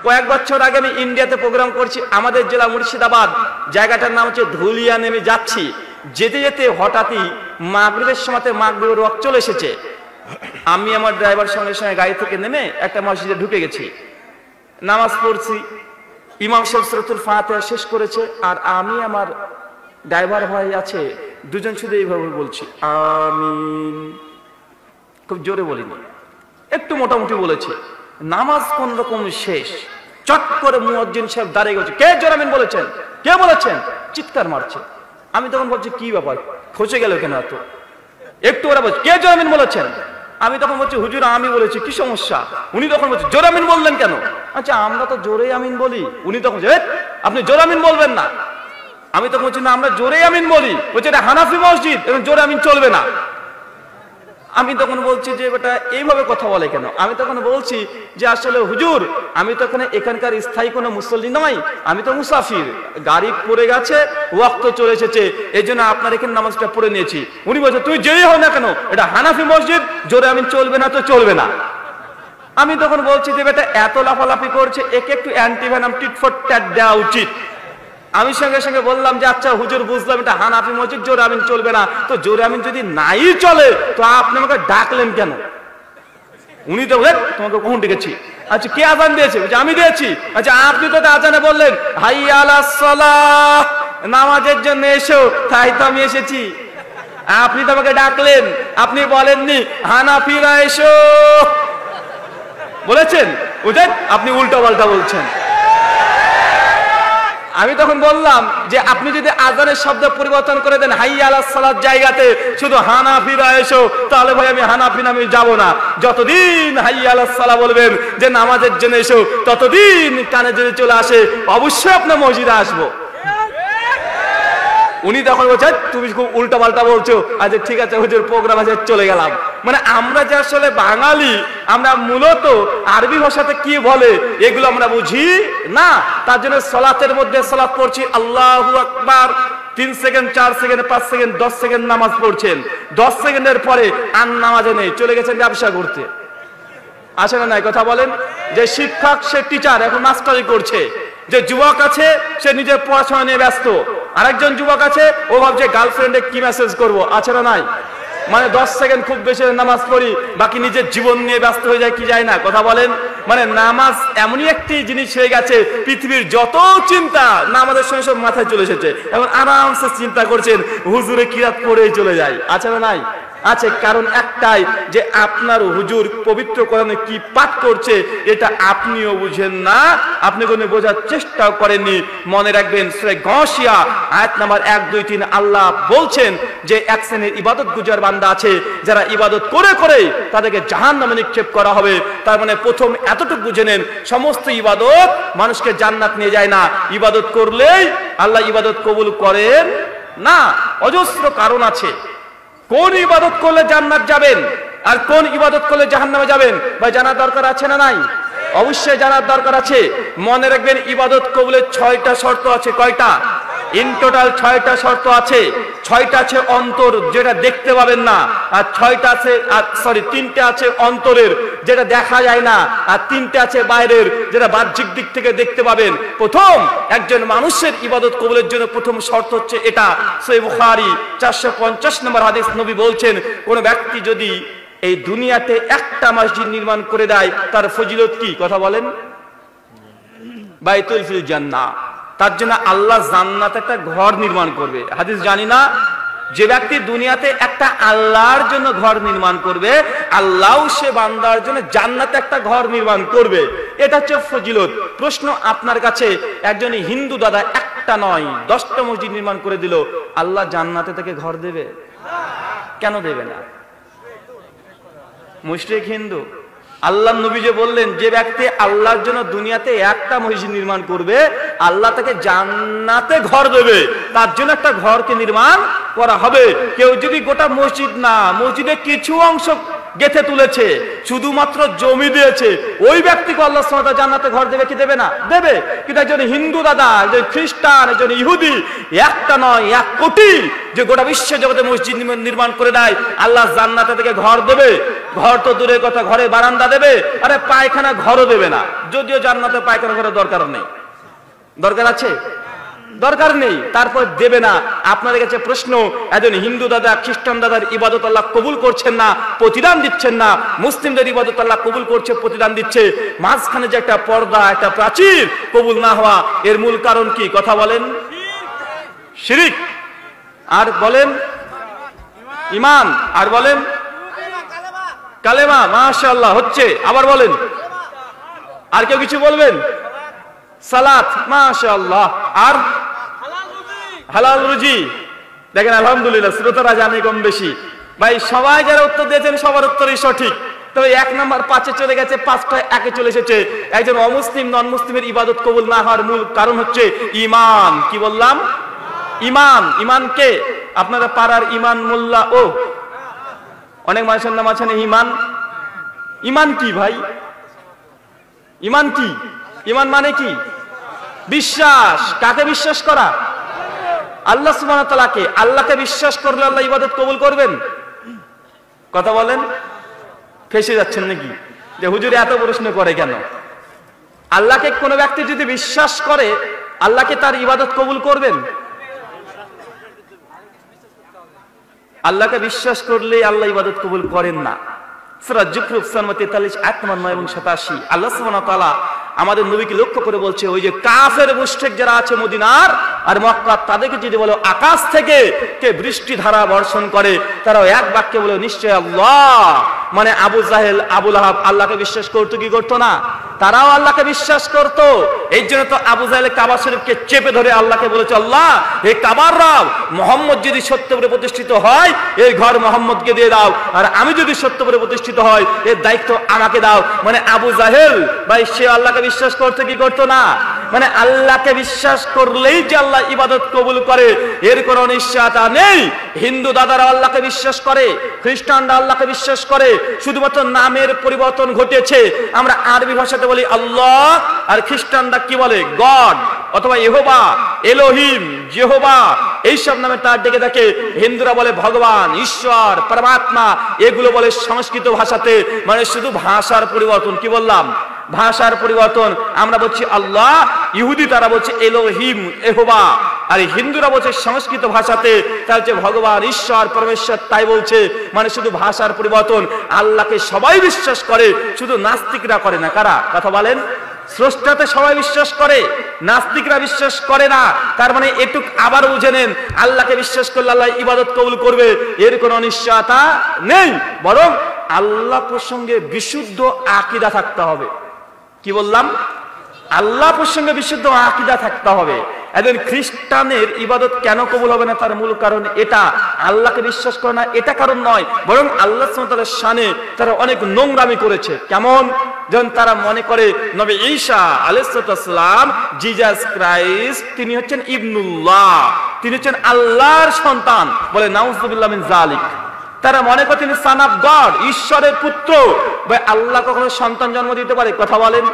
কয়েক বছর আগে আমি ইন্ডিয়াতে প্রোগ্রাম করছি, আমাদের জেলা মুর্শিদাবাদ, জায়গাটার নাম হচ্ছে ধুলিয়া। নেমে যাচ্ছি, যেতে যেতে হঠাৎই মাগরিবের সময় মাগরিবের ওয়াক্ত চলে এসেছে। আমি আমার ড্রাইভার সঙ্গে সঙ্গে গাড়ি থেকে নেমে একটা মসজিদে ঢুকে গেছি, নামাজ পড়ছি। ইমাম সাহেব সূরাতুল ফাতিহা শেষ করেছে, আর আমি আমার ড্রাইভার ভাই আছে দুজন শুধু এইভাবে বলছি আমিন। খুব জোরে বলিনি, একটু মোটামুটি বলেছে। নামাজ কোন রকম শেষ, চট করে মুয়াজ্জিন সাহেব দাঁড়িয়ে গেছে, কে জোরে আমিন বলেছেন, কে বলেছেন, চিৎকার মারছে। আমি তখন বলছি কি ব্যাপার, খসে গেল কেন এত? একটু ওরা বলছে কে জোরে আমিন বলেছেন। আমি তখন বলছি হুজুর আমি বলেছি, কি সমস্যা? উনি তখন বলছে জোরে আমিন বললেন কেন? আচ্ছা আমরা তো জোরে আমিন বলি। উনি তখন আপনি জোরে আমিন বলবেন না। আমি তখন বলছি না আমরা জোরে আমিন বলি। বলছে এটা হানাফি মসজিদ, এবং জোরে আমিন চলবে না। আমি তখন বলছি যে বেটা এইভাবে কথা বলে কেন? আমি তখন বলছি যে আসলে হুজুর আমি তো এখানকার স্থায়ী কোনো মুসল্লি নয়, আমি তো মুসাফির, গাড়ি পড়ে গেছে, ওয়াক্ত চলে এসেছে, এই জন্য আপনার এখানে নামাজটা পড়ে নিয়েছি। উনি বলছে তুই যেই হও না কেন এটা হানাফি মসজিদ, জোরে আমিন চলবে না তো চলবে না। আমি তখন বলছি যে বেটা এত লাফালাফি করছে, একে একটু অ্যান্টিভেনাম টিট ফর ট্যাট দেওয়া উচিত। আমি সঙ্গে সঙ্গে বললাম যে আচ্ছা হুজুর বুঝলাম এটা হানাফি মসজিদ, জোরে আমিন চলবে না, তো জোরে আমিন যদি নাই চলে তো আপনি আমাকে ডাকলেন কেন? উনি তো বলেন তোমাকে কখন ডেকেছি? আচ্ছা কে আজান দিয়েছে? আমি দিয়েছি। আচ্ছা আপনি তো আজানে বললেন হাইয়া আলাস সালাহ, নামাজের জন্য এসো, তাই তো আমি এসেছি। আপনি তো আমাকে ডাকলেন, আপনি বলেননি হানাফিরা এসো বলেছেন, বুঝলেন? আপনি উল্টা পাল্টা বলছেন। আমি তখন বললাম যে আপনি যদি আজানের শব্দ পরিবর্তন করে দেন হাইয়া আলাস সালাত জায়গাতে শুধু হানাফিরা এসো, তাহলে ভাই আমি হানাফি নামে যাব না। যতদিন হাইয়া আলাস সালাহ বলবেন যে নামাজের জন্য এসো, ততদিন কানে যদি চলে আসে অবশ্যই আপনার মসজিদে আসবো। উনি তখন বলছেন তুমি খুব উল্টা পাল্টা বলছো। আচ্ছা ঠিক আছে হুজুর, প্রোগ্রাম আছে, চলে গেলাম। মানে আমরা যে আসলে বাঙালি, আমরা মূলত আরবি ভাষাতে কি বলে এগুলো আমরা বুঝি না। তার জন্য সালাতের মধ্যে সালাত পড়ছি আল্লাহু আকবার, 3 সেকেন্ড 4 সেকেন্ড 5 সেকেন্ড 10 সেকেন্ড নামাজ পড়ছেন, 10 সেকেন্ডের পরে আর নামাজে নেই, চলে গেছেন ব্যবসা করতে। আসে না নাই কথা বলেন? যে শিক্ষক সে টিচার এখন মাস্টারি করছে, যে যুবক আছে সে নিজের পড়াশোনা নিয়ে ব্যস্ত, আরেকজন যুবক আছে ও ভাবছে গার্লফ্রেন্ডে কি মেসেজ করবো। আছে না নাই? মানে 10 সেকেন্ড খুব বেশি নামাজ পড়ি, বাকি নিজের জীবন নিয়ে ব্যস্ত হয়ে যায়, কি যায় না কথা বলেন? মানে নামাজ এমনই একটি জিনিস হয়ে গেছে, পৃথিবীর যত চিন্তা নামাজের সঙ্গে সব মাথায় চলে এসেছে। এখন আরামসে চিন্তা করছেন হুজুরে কিরাত পড়েই চলে যায়। আছে না নাই? আছে। কারণ একটাই যে আপনার হুজুর পবিত্র কোরআনে কি পাঠ করছে এটা আপনিও বুঝেন না, আপনি কোনো বোঝার চেষ্টাও করেননি। মনে রাখবেন সূরা গাশিয়া আয়াত নাম্বার 1, 2, 3 আল্লাহ বলছেন যে এক শ্রেণীর ইবাদত গুজার বান্দা আছে যারা ইবাদত করে করে তাদেরকে জাহান্নামে নিক্ষেপ করা হবে। তার মানে প্রথম এতটুকু বুঝে নেন, সমস্ত ইবাদত মানুষকে জান্নাত নিয়ে যায় না। ইবাদত করলেই আল্লাহ ইবাদত কবুল করেন না। অজস্র কারণ আছে কোন ইবাদত করলে জান্নাত যাবেন আর কোন ইবাদত করলে জাহান্নামে যাবেন, ভাই জানার দরকার আছে না নাই? অবশ্যই জানার দরকার আছে। মনে রাখবেন ইবাদত কবুলের 6টা শর্ত আছে। কয়টা? ইন টোটাল 6টা শর্ত আছে। 6টা আছে অন্তর, যেটা দেখতে পাবেন না, আর 6টা আছে সরি 3টে আছে অন্তরের যেটা দেখা যায় না, আর 3টে আছে বাইরের যেটা বাহ্যিক দিক থেকে দেখতে পাবেন। প্রথম একজন মানুষের ইবাদত কবুলের জন্য প্রথম শর্ত হচ্ছে এটা। সহিহ বুখারী 450 নম্বর হাদিস, নবী বলছেন কোন ব্যক্তি যদি এই দুনিয়াতে একটা মসজিদ নির্মাণ করে দেয় তার ফজিলত কি? কথা বলেন। বাইতুল ফিল জান্নাহ, তার জন্য আল্লাহ জান্নাতে একটা ঘর নির্মাণ করবে। হাদিস জানি না, যে ব্যক্তি দুনিয়াতে একটা আল্লাহর জন্য ঘর নির্মাণ করবে, আল্লাহ সে বান্দার জন্য জান্নাতে একটা ঘর নির্মাণ করবে। এটা হচ্ছে ফজিলত। প্রশ্ন আপনার কাছে, একজন হিন্দু দাদা একটা নয় 10টা মসজিদ নির্মাণ করে দিল, আল্লাহ জান্নাতে থেকে ঘর দেবে? কেন দেবে না? মুশরিক হিন্দু। আল্লাহ নবী যে বললেন যে ব্যক্তি আল্লাহর জন্য দুনিয়াতে একটা মসজিদ নির্মাণ করবে, আল্লাহ তাকে জান্নাতে ঘর দেবে, তার জন্য একটা ঘরকে নির্মাণ করা হবে। কেউ যদি গোটা মসজিদ না, মসজিদের কিছু অংশ গেথে তুলেছে, শুধুমাত্র জমি দিয়েছে, ওই ব্যক্তিকে আল্লাহ সুবহানাহু ওয়া তাআলা জান্নাতে ঘর দেবে কি দেবে না? দেবে। কিন্তু একজন হিন্দু দাদা, একজন খ্রিস্টান, একজন ইহুদি, একটা নয় 1 কোটি যে গোটা বিশ্ব জগতে মসজিদ নির্মাণ করে দেয়, আল্লাহ জান্নাতে থেকে ঘর দেবে? ঘর তো দূরের কথা, ঘরে বারান্দা দেবে, আরে পায়খানা ঘরও দেবে না। যদিও জান্নাতে পায়খানা ঘরের দরকার নেই। দরকার আছে? দরকার নেই, তারপর দেবে না। আপনাদের কাছে প্রশ্ন, একজন হিন্দু দাদা খ্রিস্টান দাদার ইবাদত আল্লাহ কবুল করছেন না, প্রতিদান দিচ্ছেন না, মুসলিমদের ইবাদত আল্লাহ কবুল করছে, প্রতিদান দিচ্ছে, মাঝখানে যে একটা পর্দা, একটা প্রাচীর কবুল না হওয়া, এর মূল কারণ কি? কথা বলেন। শিরক। আর বলেন ঈমান। আর বলেন কালেমা। মাশাআল্লাহ হচ্ছে। আবার বলেন। আর কেউ কিছু বলবেন? সালাত। মাশাআল্লাহ। আর হালাল রুজি। দেখেন আলহামদুলিল্লাহ, শ্রোতারা জানে কম বেশি। ভাই সবাই যারা উত্তর দিয়েছেন সবার উত্তরই সঠিক। তবে 1 নাম্বার 5-এ চলে গেছে, 5টা 1-এ চলে এসেছে। একজন অমুসলিম নন মুসলিমের ইবাদত কবুল না হওয়ার মূল কারণ হচ্ছে ঈমান। কি বললাম? ঈমান। ঈমান কে? আপনারা পাড়ার ঈমান মোল্লা ও অনেক মানুষের নাম আছে না ঈমান। ঈমান কি ভাই? ঈমান কি? ঈমান মানে কি? বিশ্বাস। কাকে বিশ্বাস করা? আল্লাহ সুবহানাহু ওয়া তাআলাকে। আল্লাহকে বিশ্বাস করলে আল্লাহ ইবাদত কবুল করবেন? কথা বলেন। ফেঁসে যাচ্ছেন নাকি যে হুজুর এত প্রশ্ন করে কেন? আল্লাহকে কোনো ব্যক্তি যদি বিশ্বাস করে, আল্লাহকে তার ইবাদত কবুল করবেন? আল্লাহকে বিশ্বাস করলে আল্লাহ ইবাদত কবুল করেন না। সূরা যুখরুফ 43 আয়াত 9 এবং 87 আল্লাহ সুবহানাহু ওয়া তাআলা আমাদের নবীকে লক্ষ্য করে বলছে, ওই যে কাফের মুশরিক যারা আছে মদিনার আর মক্কার, তাদেরকে যদি বলো আকাশ থেকে কে বৃষ্টি ধারা বর্ষণ করে, তারাও এক বাক্যে বলে নিশ্চয় আল্লাহ। মানে আবু জাহেল, আবু লাহাব আল্লাহকে বিশ্বাস করতো কি করতো না? তারাও আল্লাহকে বিশ্বাস করত। এই জন্য তো আবু জাহেল কাবা শরীফকে চেপে ধরে আল্লাহকে বলেছে, আল্লাহ এই কাবার রব মুহাম্মদ যদি সত্য করে প্রতিষ্ঠিত হয়, এই ঘর মুহাম্মদকে দিয়ে দাও, আর আমি যদি সত্য করে প্রতিষ্ঠিত হয়, এর দায়িত্ব আমাকে দাও। মানে আবু জাহেল ভাই সে আল্লাহকে বিশ্বাস করতে কি করতো না? মানে আল্লাহকে বিশ্বাস করলেই যে আল্লাহ ইবাদত কবুল করে এর কোনো নিশ্চয়তা নেই। হিন্দু দাদারা আল্লাহকে বিশ্বাস করে, খ্রিস্টানরা আল্লাহকে বিশ্বাস করে, শুধুমাত্র নামের পরিবর্তন ঘটেছে। আমরা আরবি ভাষাতে বলি আল্লাহ, আর খ্রিস্টানরা কি বলে? গড অথবা ইহোবা, এলোহিম, জেহোবা, এইসব নামে তার ডেকে থাকে। হিন্দুরা বলে ভগবান, ঈশ্বর, পরমাত্মা, এগুলো বলে সংস্কৃত ভাষাতে। মানে শুধু ভাষার পরিবর্তন। কি বললাম? ভাষার পরিবর্তন। আমরা বলছি আল্লাহ, ইহুদি তারা বলছে এলোহিম, এহোবা, আর হিন্দুরা বলছে সংস্কৃত ভাষাতে তার যে ভগবান, ঈশ্বর, পরমেশ্বর, তাই বলছে। মানে শুধু ভাষার পরিবর্তন। আল্লাহকে সবাই বিশ্বাস করে, শুধু নাস্তিকরা করে না। কারা? কথা বলেন। স্রষ্টাতে সবাই বিশ্বাস করে, নাস্তিকরা বিশ্বাস করে না। তার মানে এটুক আবার বুঝে নেন, আল্লাহকে বিশ্বাস করলে আল্লাহ ইবাদত কবুল করবে এর কোনো নিশ্চয়তা নেই। বরং আল্লাহ প্রসঙ্গে বিশুদ্ধ আকীদা থাকতে হবে। কি বললাম? আল্লাহ প্রসঙ্গে বিশুদ্ধ আকীদা থাকতে হবে। একজন খ্রিস্টানের ইবাদত কেন কবুল হবে না? তার মূল কারণ এটা, আল্লাহকে বিশ্বাস করে না, এটা কারণ নয়। বরং আল্লাহ সুবহানাহু ওয়া তাআলার শানে তারা অনেক নোংরামি করেছে। কেমন? যেমন তারা মনে করে নবী ঈসা আলাইহিস সালাম, জিসাস ক্রাইস্ট, তিনি হচ্ছেন ইবনুল্লাহ, তিনি হচ্ছেন আল্লাহর সন্তান। বলে নাউযুবিল্লাহ মিন যালিক। তারা মনে করে তিনি সন অফ গড, ঈশ্বরের পুত্র। ভাই আল্লাহ কখনো সন্তান জন্ম দিতে পারে? কথা বলেন।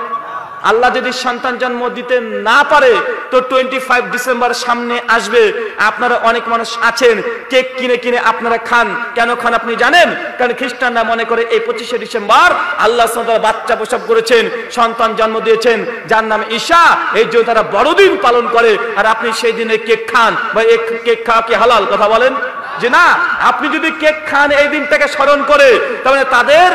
আল্লাহ যদি সন্তান জন্ম দিতে না পারে তো 25 ডিসেম্বর সামনে আসবে। আপনারা অনেক মানুষ আছেন কেক কিনে কিনে আপনারা খান। কেন খান আপনি জানেন? কারণ খ্রিস্টানরা মনে করে এই 25শে ডিসেম্বর আল্লাহ সুবহানাহু ওয়া তাআলা বাচ্চা প্রসব করেছেন, সন্তান জন্ম দিয়েছেন, যার নাম ঈসা। এই জন্য তারা বড়দিন পালন করে। আর আপনি সেই দিনে কেক খান, বা এই কেক খাওয়া কি হালাল? কথা বলেন যে না। আপনি যদি কেক খান এই দিনটাকে স্মরণ করে, তাহলে তাদের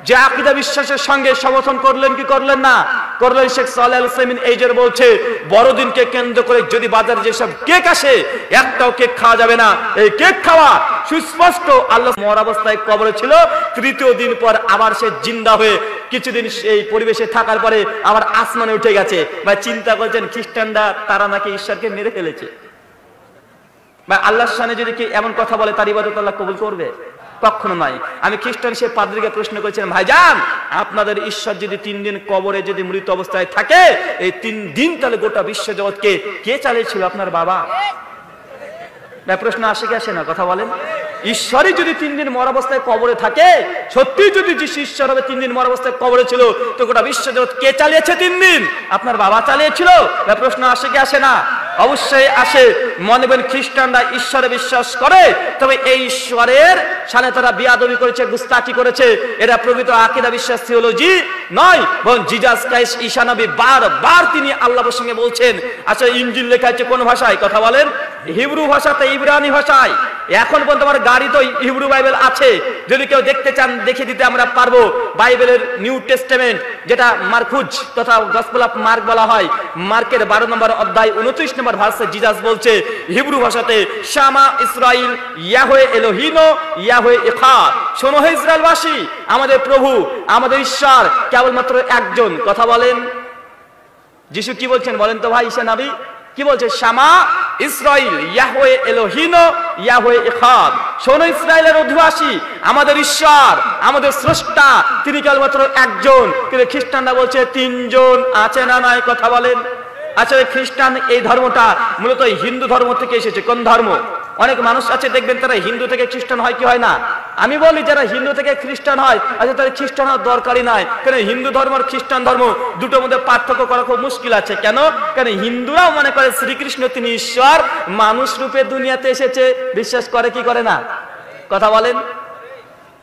যে আকীদা বিশ্বাসের সঙ্গে সমর্থন করলেন কি করলেন না? করলেন। শেখ সালেহ আল উসাইমিন এই যে বলছে, বড়দিনকে কেন্দ্র করে যদি বাজারে যেসব কেক আসে, একটাও কেক খাওয়া যাবে না। এই কেক খাওয়া সুস্পষ্ট। আল্লাহ মর অবস্থায় কবরে ছিল, 3য় দিন পর আবার সে জিন্দা হয়ে কিছুদিন এই পরিবেশে থাকার পরে আবার আসমানে উঠে গেছে। বা চিন্তা করছেন খ্রিস্টানরা তারা নাকি ঈশ্বরকে মেরে ফেলেছে। বা আল্লাহর শানে যদি কি এমন কথা বলে, তার ইবাদত আল্লাহ কবুল করবে? কখনো নয়। আমি খ্রিস্টান সে পাদ্রীকে প্রশ্ন করেছিলাম, ভাইজান আপনাদের ঈশ্বর যদি 3 দিন কবরে যদি মৃত অবস্থায় থাকে, এই 3 দিন তাহলে গোটা বিশ্ব জগৎকে কে চালিয়েছিল? আপনার বাবা? প্রশ্ন আসে কি আসে না? কথা বলেন। ঈশ্বরই যদি 3 দিন মর অবস্থায় কবরে থাকে, সত্যি যদি যিশু ঈশ্বর হবে 3 দিন মর অবস্থায় কবরে ছিল, তো গোটা বিশ্বজগৎ কে চালিয়েছে 3 দিন? আপনার বাবা চালিয়েছিল? প্রশ্ন আসে কি আসে না? অবশ্যই আসে। মনে করেন খ্রিস্টানরা ঈশ্বরে বিশ্বাস করে, তবে এই ঈশ্বরের সামনে তারা বিয়াদবি করেছে, গুস্তাখি করেছে। এরা প্রকৃত আকীদা বিশ্বাস থিওলজি নয়, বরং জিসাস ক্রাইস্ট ঈসা নবী বারবার তিনি আল্লাহর সঙ্গে বলছেন। আচ্ছা, ইনজিল লেখা আছে কোন ভাষায়? কথা বলেন। হিব্রু ভাষাতে, ইব্রানি ভাষায়। এখন পর্যন্ত আমার গাড়ি তো হিব্রু বাইবেল আছে, যদি কেউ দেখতে চান দেখিয়ে দিতে আমরা পারবো। বাইবেলের নিউ টেস্টামেন্ট, যেটা মার্কুজ তথা গসপেল অফ মার্ক বলা হয়, মার্কের 12 নম্বর অধ্যায় 29 নম্বর ভার্সে জিসাস বলছে হিব্রু ভাষাতে, শামা ইসরাইল ইয়াহওয়ে এলোহিনো ইয়াহওয়ে এখাদ। শোনো হে ইসরায়েলবাসী, আমাদের প্রভু, আমাদের ঈশ্বর কেবলমাত্র একজন। কথা বলেন। যিশু কি বলছেন বলেন তো ভাই? ঈসা নবী কি বলছে? শামা ইসরাইল ইয়াহওয়ে এলোহিনো ইয়াহওয়ে এখাদ। শোনো ইসরায়েলের অধিবাসী, আমাদের ঈশ্বর, আমাদের স্রষ্টা, তিনি কেবলমাত্র একজন। কিন্তু খ্রিস্টানরা বলছে 3 জন আছে না নাই? কথা বলেন। আচ্ছা, খ্রিস্টান এই ধর্মটা মূলত হিন্দু ধর্ম থেকে এসেছে। কোন ধর্ম? অনেক মানুষ আছে দেখবেন তারা হিন্দু থেকে খ্রিস্টান হয় কি হয় না? আমি বলি যারা হিন্দু থেকে খ্রিস্টান হয়, আচ্ছা তাদের খ্রিস্টান হওয়ার দরকারই নাই। কেন? হিন্দু ধর্ম আর খ্রিস্টান ধর্ম দুটোর মধ্যে পার্থক্য করা খুব মুশকিল আছে। কেন? কারণ হিন্দুরাও মনে করে শ্রীকৃষ্ণ তিনি ঈশ্বর, মানুষ রূপে দুনিয়াতে এসেছে। বিশ্বাস করে কি করে না? কথা বলেন।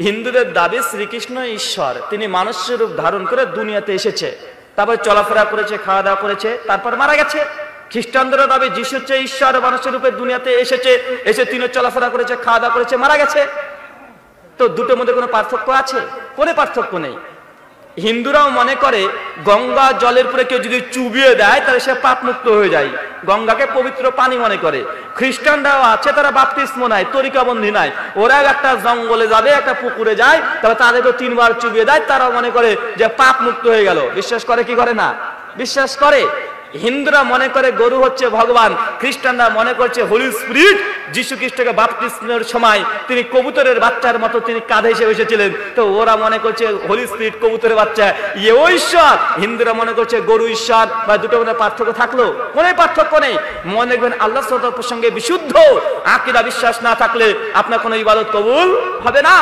হিন্দুদের দাবি শ্রীকৃষ্ণ ঈশ্বর, তিনি মানুষের রূপ ধারণ করে দুনিয়াতে এসেছে, তারপর চলাফেরা করেছে, খাওয়া দাওয়া করেছে, তারপর মারা গেছে। খ্রিস্টানদের দাবি যিশু হচ্ছে ঈশ্বর, মানুষের রূপে দুনিয়াতে এসেছে, এসে তিনি চলাফেরা করেছে, খাওয়া দাওয়া করেছে, মারা গেছে। তো দুটোর মধ্যে কোনো পার্থক্য আছে? কোনো পার্থক্য নেই। হিন্দুরাও মনে করে গঙ্গা জলের পরে কেউ যদি চুবিয়ে দেয় তাহলে সে পাপ মুক্ত হয়ে যায়, গঙ্গাকে পবিত্র পানি মনে করে। খ্রিস্টানরাও আছে, তারা বাপ্তিস্ম নাই, তরিকাবন্ধী নাই, ওরা একটা জঙ্গলে যাবে, একটা পুকুরে যায়, তাহলে তাদেরকে 3 বার চুবিয়ে দেয়, তারাও মনে করে যে পাপ মুক্ত হয়ে গেল। বিশ্বাস করে কি করে না? বিশ্বাস করে। হিন্দুরা মনে করে গরু হচ্ছে ভগবান, খ্রিস্টানরা মনে করছে হোলি স্পিরিট। যিশু খ্রিস্টকে বাপ্তিস্মের সময় তিনি কবুতরের বাচ্চার মতো তিনি কাঁধে এসে বসেছিলেন, তো ওরা মনে করছে হোলি স্পিরিট কবুতরের বাচ্চা, ইয়েও ঈশ্বর। হিন্দুরা মনে করছে গরু ঈশ্বর। বা দুটো মধ্যে পার্থক্য থাকলো? কোনো পার্থক্য নেই। মনে রাখবেন আল্লাহ সুবহানাহু প্রসঙ্গে বিশুদ্ধ আকীদা বিশ্বাস না থাকলে আপনার কোনো ইবাদত কবুল হবে না।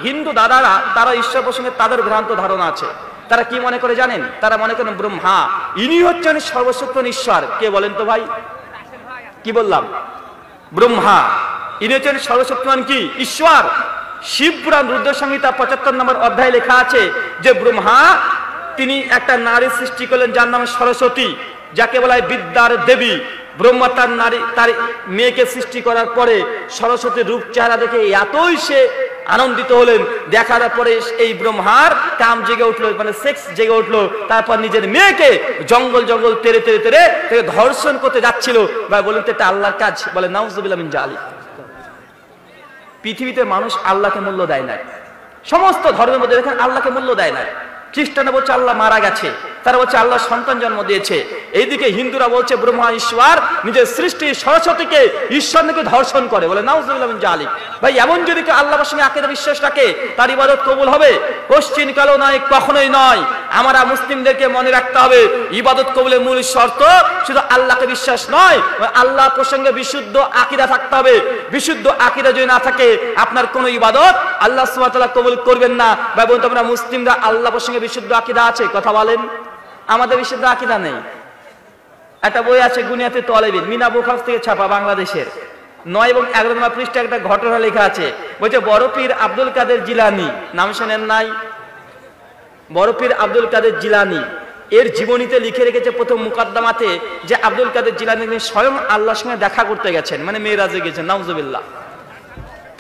হিন্দু দাদারা তারা ঈশ্বর প্রসঙ্গে তাদের ভ্রান্ত ধারণা আছে। তারা কি মনে করে জানেন? তারা মনে করেন ব্রহ্মা ইনি হচ্ছেন সর্বশক্তিমান ঈশ্বর। কে বলেন তো ভাই? কি বললাম? ব্রহ্মা ইনি হচ্ছেন সর্বশক্তিমান কি ঈশ্বর। শিবপুরাণ রুদ্র সংহিতা 75 নম্বর অধ্যায় লেখা আছে যে ব্রহ্মা তিনি একটা নারী সৃষ্টি করলেন যার নাম সরস্বতী, যাকে বলা হয় বিদ্যার দেবী। ব্রহ্মা তার মেয়েকে সৃষ্টি করার পরে সরস্বতীর রূপ চেহারা দেখে এতই সে আনন্দিত হলেন, দেখার পরে এই ব্রহ্মার কাম জেগে উঠলো, মানে সেক্স জেগে উঠলো। তারপর নিজের মেয়েকে জঙ্গল জঙ্গল তেরে তেরে তেরে ধর্ষণ করতে যাচ্ছিল। বা বলেন তো এটা আল্লাহর কাজ? বলে নাউজুবিল্লাহ মিন জালিক। পৃথিবীতে মানুষ আল্লাহকে মূল্য দেয় না। সমস্ত ধর্মের মধ্যে দেখেন আল্লাহকে মূল্য দেয় না। খ্রিস্টানরা বলছে আল্লাহ মারা গেছে, তারা বলছে আল্লাহ সন্তান জন্ম দিয়েছে। এইদিকে হিন্দুরা বলছে ব্রহ্মা ঈশ্বর নিজের সৃষ্টি সরস্বতীকে ঈশ্বর নাকি ধর্ষণ করে। বলে নাউজুবিল্লাহ মিন জালিক। ভাই এমন যদি কেউ আল্লাহর সঙ্গে আকীদা বিশ্বাস রাখে তার ইবাদত কবুল হবে? কোশ্চিন কালো নয়, কখনোই নয়। আমরা মুসলিমদেরকে মনে রাখতে হবে ইবাদত কবুলের মূল শর্ত শুধু আল্লাহকে বিশ্বাস নয়, আল্লাহ প্রসঙ্গে বিশুদ্ধ আকীদা থাকতে হবে। বিশুদ্ধ আকীদা যদি না থাকে আপনার কোনো ইবাদত আল্লাহ সুবহানাহু ওয়া তাআলা কবুল করবেন না। ভাই বলতে আমরা মুসলিমরা আল্লাহ প্রসঙ্গে বিশুদ্ধ আকীদা আছে? কথা বলেন। আমাদের বিশুদ্ধ আকীদা নেই। একটা বই আছে গুনিয়াতে তলেবিন, মিনা বুখারী থেকে ছাপা, বাংলাদেশের 9 এবং 11 নম্বর পৃষ্ঠায় একটা ঘটনা লেখা আছে। বলছে বড় পীর আব্দুল কাদের জিলানী, নাম শুনেন নাই? বড় পীর আব্দুল কাদের জিলানী এর জীবনীতে লিখে রেখেছে প্রথম মুকদ্দমাতে যে আব্দুল কাদের জিলানী স্বয়ং আল্লাহর সঙ্গে দেখা করতে গেছেন, মানে মেরাজে গেছেন। নাউজুবিল্লাহ।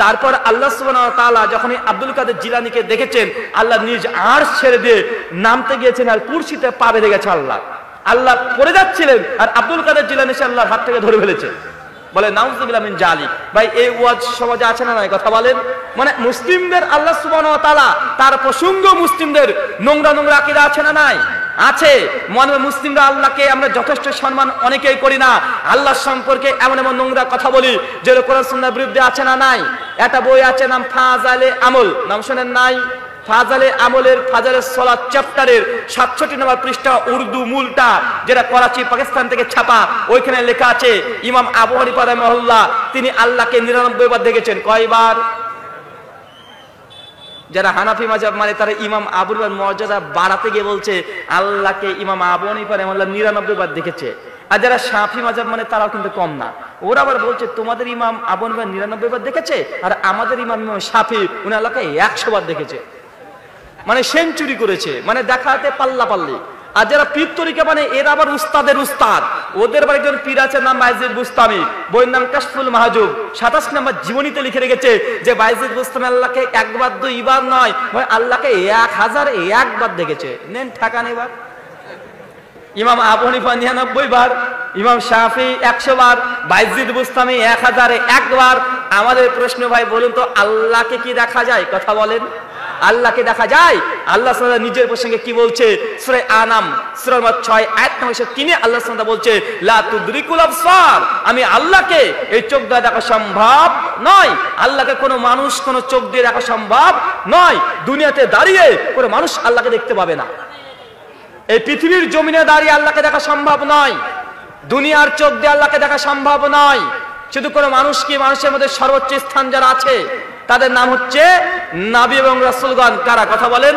তারপর আল্লাহ সুবহানাহু ওয়া তাআলা যখন আব্দুল কাদের জিলানীকে দেখেছেন, আল্লাহ নিজ আরশ ছেড়ে দিয়ে নামতে গিয়েছেন আর কুরসিতে পা বেঁধে গেছে। আল্লাহ পড়ে যাচ্ছিলেন আর আব্দুল কাদের জিলানী সে আল্লাহর হাত থেকে ধরে ফেলেছে। বলে নাউজুবিল্লাহ মিন জালিক। ভাই এই ওয়াজ সমাজে আছে না নাই? কথা বলেন। মানে মুসলিমদের আল্লাহ সুবহানাহু ওয়া তাআলা তার প্রসঙ্গ মুসলিমদের নোংরা নোংরা আকীদা আছে না নাই? আছে। মনে মুসলিমরা আল্লাহকে আমরা যথেষ্ট সম্মান অনেকেই করি না। আল্লাহ সম্পর্কে এমন এমন নোংরা কথা বলি যেগুলো কোরআন সুন্নাহর বিরুদ্ধে আছে না নাই? একটা বই আছে নাম ফাজাইলে আমল, নাম শুনেন নাই? ফাজালে আমলের ফাজালে সালাত চ্যাপ্টারের 67 নম্বর পৃষ্ঠা উর্দু মূলটা, যেটা করাচি পাকিস্তান থেকে ছাপা, ওইখানে লেখা আছে ইমাম আবু হানিফা রাহিমাহুল্লাহ তিনি আল্লাহকে 99 বার দেখেছেন। কয়বার? যারা হানাফি মাযহাব মানে তারা ইমাম আবু হানিফার মর্যাদা বাড়াতে গিয়ে বলছে আল্লাহকে ইমাম আবু হানিফা রাহিমাহুল্লাহ 99 বার দেখেছে। আর যারা শাফি মাযহাব মানে তারাও কিন্তু কম না, ওরা আবার বলছে তোমাদের ইমাম আবু হানিফা 99 বার দেখেছে আর আমাদের ইমাম শাফি উনি আল্লাহকে 100 বার দেখেছে, মানে সেঞ্চুরি করেছে, মানে দেখাতে পাল্লা পাল্লি। আর যারা পীর তরিকা মানে এরা আবার উস্তাদের উস্তাদ, ওদের আবার একজন পীর আছে নাম বাইজিদ বুস্তামি, বইয়ের নাম কাশফুল মাহজুব, 27 নম্বর জীবনীতে লিখে রেখেছে যে বাইজিদ বুস্তামি আল্লাহকে একবার দুইবার নয়, আল্লাহকে 1001 বার দেখেছে। নেন ঠাকা নেবার। ইমাম আবু হানিফা 99 বার, ইমাম শাফি 100 বার, বাইজিদ বুস্তামি 1001 বার। আমাদের প্রশ্ন ভাই বলুন তো আল্লাহকে কি দেখা যায়? কথা বলেন, আল্লাহকে দেখা যায়? আল্লাহ সুবহানাহু নিজের প্রসঙ্গে কি বলছে? সূরা আনাম সূরা নম্বর 6 আয়াত নম্বর 3 আল্লাহ সুবহানাহু বলছে লা তুদরিকুল আবসার, আমি আল্লাহকে এই চোখ দিয়ে দেখা সম্ভব নয়। আল্লাহকে কোনো মানুষ কোনো চোখ দিয়ে দেখা সম্ভব নয়। দুনিয়াতে দাঁড়িয়ে কোনো মানুষ আল্লাহকে দেখতে পাবে না। এই পৃথিবীর জমিনে দাঁড়িয়ে আল্লাহকে দেখা সম্ভব নয়। দুনিয়ার চোখ দিয়ে আল্লাহকে দেখা সম্ভব নয়। শুধু কোনো মানুষ কি, মানুষের মধ্যে সর্বোচ্চ স্থান যারা আছে তাদের নাম হচ্ছে নবী এবং রাসূলগণ। কারা? কথা বলেন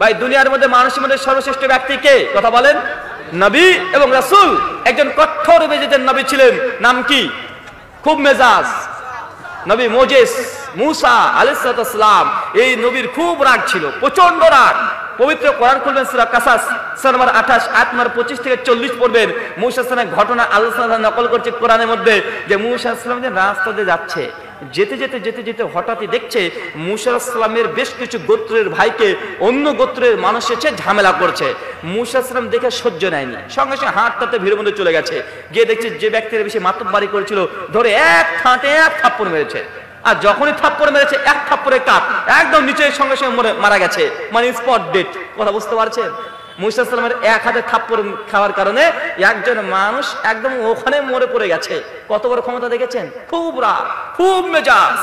ভাই। দুনিয়ার মধ্যে মানুষের মধ্যে সর্বশ্রেষ্ঠ ব্যক্তি কে? কথা বলেন। নবী এবং রাসূল। একজন কঠোর মেজাজের নবী ছিলেন, নাম কি? খুব মেজাজ নবী মোজেস মুসা আলাইহিস সালাম। এই নবীর খুব রাগ ছিল, প্রচন্ড রাগ। পবিত্র কোরআন খুলবেন সূরা কাসাস সূরা নম্বর 28 আয়াত নম্বর 25 থেকে 40 পড়বেন। মূসা সালামের ঘটনা আল্লাহ তাআলা নকল করছে কোরআনের মধ্যে যে মূসা সালাম যে রাস্তা দিয়ে যাচ্ছে, যেতে যেতে যেতে যেতে হঠাৎই দেখছে মূসা সালামের বেশ কিছু গোত্রের ভাইকে অন্য গোত্রের মানুষ এসে ঝামেলা করছে। মূসা সালাম দেখে সহ্য নেয়নি, সঙ্গে সঙ্গে হাঁটতে ভিড়ের মধ্যে চলে গেছে। গিয়ে দেখছে যে ব্যক্তির বেশি মাতব্বারি করেছিল ধরে এক থাপ্পড় মেরেছে। আর যখনই থাপ্পড় মেরেছে এক থাপ্পড়ে কাপ একদম নিচে সঙ্গে সঙ্গে মারা গেছে, মানে স্পট ডেট। কথা বুঝতে পারছেন? মূসা সালামের এক হাতে থাপ্পড় খাওয়ার কারণে একজন মানুষ একদম ওখানে মরে পড়ে গেছে। কত বড় ক্ষমতা দেখেছেন? খুব রাগ, খুব মেজাজ।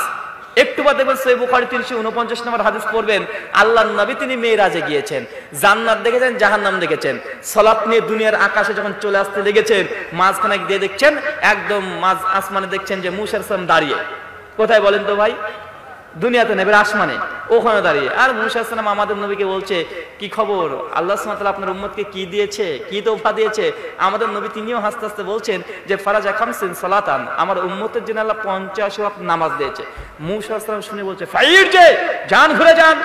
একটু বাদ দেখবেন সহিহ বুখারী 349 নম্বর হাদিস পড়বেন, আল্লাহর নবী তিনি মেরাজে গিয়েছেন, জান্নাত দেখেছেন, জাহান্নাম দেখেছেন। সালাত নিয়ে দুনিয়ার আকাশে যখন চলে আসতে লেগেছেন, মাঝখানে দিয়ে দেখছেন একদম মাঝ আসমানে দেখছেন যে মূসা সালাম দাঁড়িয়ে। কোথায় বলেন তো ভাই? দুনিয়াতে নেবে আসমানে, ওখানে দাঁড়িয়ে। আর মূসা সালাম আমাদের নবীকে বলছে কি খবর, আল্লাহ সুবহানাহু ওয়া তাআলা আপনার উম্মতকে কি দিয়েছে, কি তোফা দিয়েছে। আমাদের নবী তিনিও হাসতে হাসতে বলছেন যে ফারাজা খামসিন সালাতান, আমার উম্মতের জন্য আল্লাহ 50 ওয়াক্ত নামাজ দিয়েছে। মূসা সালাম শুনে বলছে ফাইরজে, যান ঘুরে যান,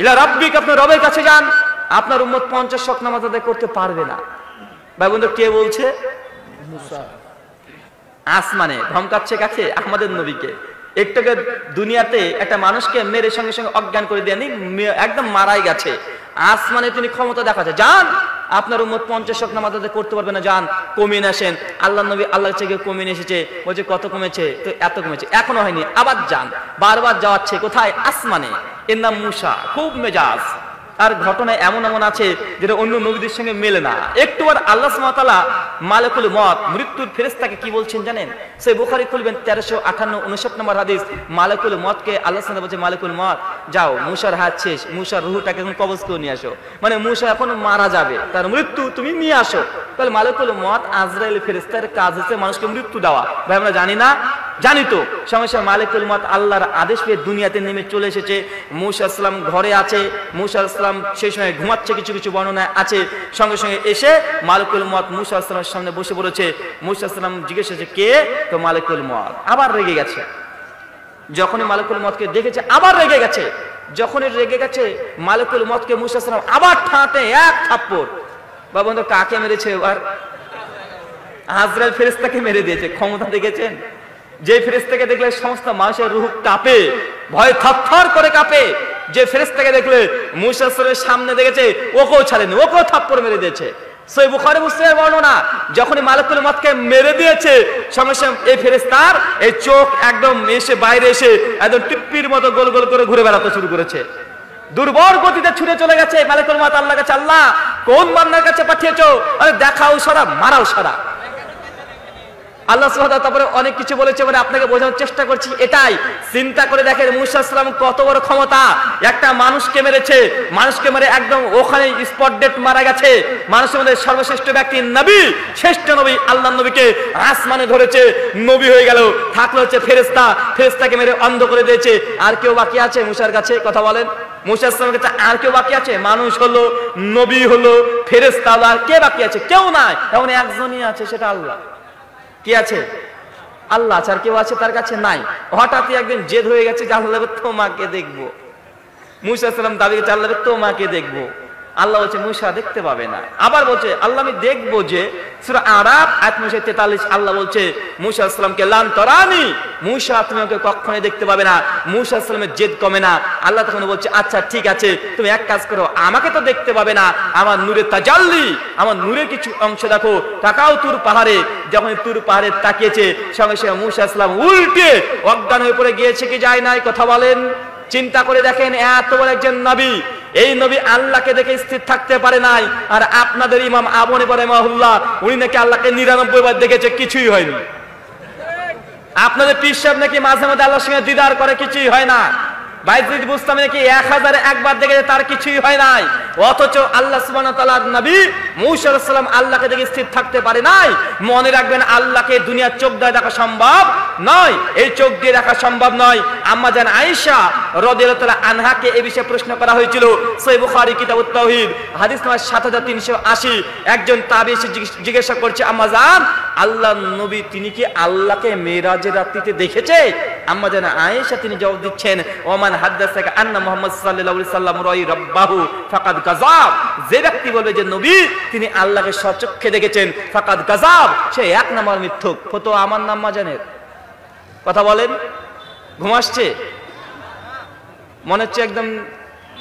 ইলা রাব্বিক, আপনার রবের কাছে যান, আপনার উম্মত 50 ওয়াক্ত নামাজ আদায় করতে পারবে না। ভাই বন্ধু কে বলছে? মূসা। আসমানে ধমকাচ্ছে কাছে? আমাদের নবীকে। একটাকে দুনিয়াতে একটা মানুষকে মেরে সঙ্গে সঙ্গে অজ্ঞান করে দেয়নি, একদম মারাই গেছে। আসমানে তিনি ক্ষমতা দেখাচ্ছে, যান আপনার উম্মত 50 ওয়াক্ত নামাজ আদায় করতে পারবে না, যান কমিয়ে আসেন। আল্লাহ নবী আল্লাহর থেকে কমিয়ে এসেছে, বলছে কত কমেছে? তো এত কমেছে, এখনো হয়নি, আবার যান। বারবার যাওয়াচ্ছে। কোথায়? আসমানে। এর নাম মূসা, খুব মেজাজ। আর ঘটনা এমন এমন আছে যেটা অন্য নবীদের সঙ্গে মেলে না। একটুবার আল্লাহ সুবহানাহু ওয়া তাআলা মালাকুল মউত, মৃত্যুর ফেরেশতাকে কি বলছেন জানেন? সহিহ বুখারী খুলবেন 1358 নম্বর হাদিস। মালাকুল মউতকে আল্লাহ সুবহানাহু বলছে মালাকুল মউত যাও, মূসার হাত শেষ, মূসার রূহটাকে এখন কবজ করে নিয়ে আসো, মানে মূসা এখন মারা যাবে, তার মৃত্যু তুমি নিয়ে আসো। তাহলে মালাকুল মউত আজরাইল ফেরেশতার কাজ হচ্ছে মানুষকে মৃত্যু দেওয়া। ভাই আমরা জানি না? জানি তো। সঙ্গে সঙ্গে মালাকুল মউত আল্লাহর আদেশ পেয়ে দুনিয়াতে নেমে চলে এসেছে। মূসা সালাম ঘরে আছে, মূসা সালাম সেই সময় ঘুমাচ্ছে, কিছু কিছু বর্ণনায় আছে। সঙ্গে সঙ্গে এসে মালাকুল মউত মূসা সালামের সামনে বসে পড়েছে। মূসা সালাম জিজ্ঞেস করেছে কে? তো মালাকুল মউত। আবার রেগে গেছে। যখনই মালাকুল মউতকে দেখেছে আবার রেগে গেছে। যখনই রেগে গেছে মালাকুল মউতকে মূসা সালাম আবার ঠাঁটে এক থাপ্পড়। বাবা বন্ধু কাকে মেরেছে এবার? আজরাইল ফেরেশতাকে মেরে দিয়েছে। ক্ষমতা দেখেছেন? যে ফেরেশতাকে দেখলে সমস্ত মানুষের রূহ কাঁপে, ভয় থরথর করে কাঁপে। যে ফেরেশতাকে দেখলে মূসা সালামের সামনে দেখেছে ওকেও ছাড়েনি, ওকেও থাপ্পড় মেরে দিয়েছে। সহিহ বুখারী মুসলিমের বর্ণনা, যখনই মালাকুল মউতকে মেরে দিয়েছে সঙ্গে সঙ্গে এই ফেরেশতার এই চোখ একদম এসে বাইরে এসে একদম টিপ্পির মতো গোল গোল করে ঘুরে বেড়াতে শুরু করেছে। দুর্বল গতিতে ছুটে চলে গেছে মালাকুল মউত আল্লাহর কাছে, আল্লাহ কোন বান্দার কাছে পাঠিয়েছো? আরে দেখাও সারা, মারাও সারা। আল্লাহ সুবহানাহু ওয়া তাআলা তারপরে অনেক কিছু বলেছে, মানে আপনাকে বোঝানোর চেষ্টা করছি এটাই। চিন্তা করে দেখেন মুসা আলাইহিস সালাম কত বড় ক্ষমতা, একটা মানুষকে মেরেছে, মানুষকে মেরে একদম ওখানে স্পট ডেট মারা গেছে। মানুষের মধ্যে সর্বশ্রেষ্ঠ ব্যক্তি নবী, শ্রেষ্ঠ নবী, আল্লাহর নবীকে আসমানে ধরেছে, নবী হয়ে গেল। থাকলো হচ্ছে ফেরেশতা, ফেরেশতাকে মেরে অন্ধ করে দিয়েছে। আর কেউ বাকি আছে মুসার কাছে? কথা বলেন, মুসা আলাইহিস সালামের কাছে আর কেউ বাকি আছে? মানুষ হলো, নবী হলো, ফেরেশতা হলো, আর কে বাকি আছে? কেউ নাই। এমন একজনই আছে, সেটা আল্লাহ। কি আছে? আল্লাহ আছে, আর কেউ আছে তার কাছে? নাই। হঠাৎই একদিন জেদ হয়ে গেছে যে আল্লাহ তোমাকে দেখবো। মুসা আলাইহিস সালাম দাবি করছে আল্লাহ তোমাকে দেখবো। আল্লাহ বলছে মুসা দেখতে পাবে না। আবার বলছে আল্লাহ আমি দেখবো যে, সূরা আরাফ আয়াত 43 আল্লাহ বলছে মুসা আলাইহিস সালামকে লান তারানি, মুসা তুমি ওকে কখনোই দেখতে পাবে না। মুসা আলাইহিস সালামের জেদ কমে না। আল্লাহ তখন বলছে আচ্ছা ঠিক আছে, তুমি এক কাজ করো, আমাকে তো দেখতে পাবে না, আমার নূরের তাজাল্লি, আমার নূরের কিছু অংশ দেখো। তাকাও তুর পাহাড়ে। যখন তুর পাহাড়ে তাকিয়েছে, সঙ্গে সঙ্গে মুসা আলাইহিস সালাম উল্টে অজ্ঞান হয়ে পড়ে গিয়েছে কি যায় নাই? কথা বলেন। চিন্তা করে দেখেন, এত বড় একজন নবী, এই নবী আল্লাহকে দেখে স্থির থাকতে পারে নাই। আর আপনাদের ইমাম আবু হানিফা রাহিমাহুল্লাহ, উনি নাকি আল্লাহকে 99 বার দেখেছে, কিছুই হয়নি। আপনাদের পীর সাহেব নাকি মাঝে মাঝে আল্লাহর সঙ্গে দিদার করে, কিছুই হয় না। বাইজিদ বুস্তামি নাকি 1001 বার দেখেছে, তার কিছুই হয় নাই। অথচ আল্লাহ সুবহানাহু ওয়া তাআলার নবী মুসা আলাইহিস সালাম আল্লাহকে দেখে স্থির থাকতে পারে নাই। মনে রাখবেন, আল্লাহকে দুনিয়ার চোখ দিয়ে দেখা সম্ভব নয়, এই চোখ দিয়ে দেখা সম্ভব নয়। আম্মা জান আয়েশা রাদিয়াল্লাহু তাআলা আনহাকে এই বিষয়ে প্রশ্ন করা হয়েছিল। সহিহ বুখারী কিতাবুত তাওহীদ হাদিস নাম্বার 7380, একজন তাবী এসে জিজ্ঞাসা করছে, আম্মা জান আল্লাহর নবী তিনি কি আল্লাহকে মেরাজের রাত্রিতে দেখেছে? আম্মা জান আয়েশা তিনি জবাব দিচ্ছেন, ওমান হাদাসাকা আন্না মুহাম্মদ সাল্লাল্লাহু আলাইহি সাল্লাম রাই রাব্বাহু ফাকাদ গাযাব, যে ব্যক্তি বলবে যে নবী তিনি আল্লাহকে স্বচক্ষে দেখেছেন, ফাকাদ গাযাব, সে এক নাম্বার মিথ্যুক। ফতো আমার নাম মাজানের। কথা বলেন, ঘুম আসছে? মনে হচ্ছে একদম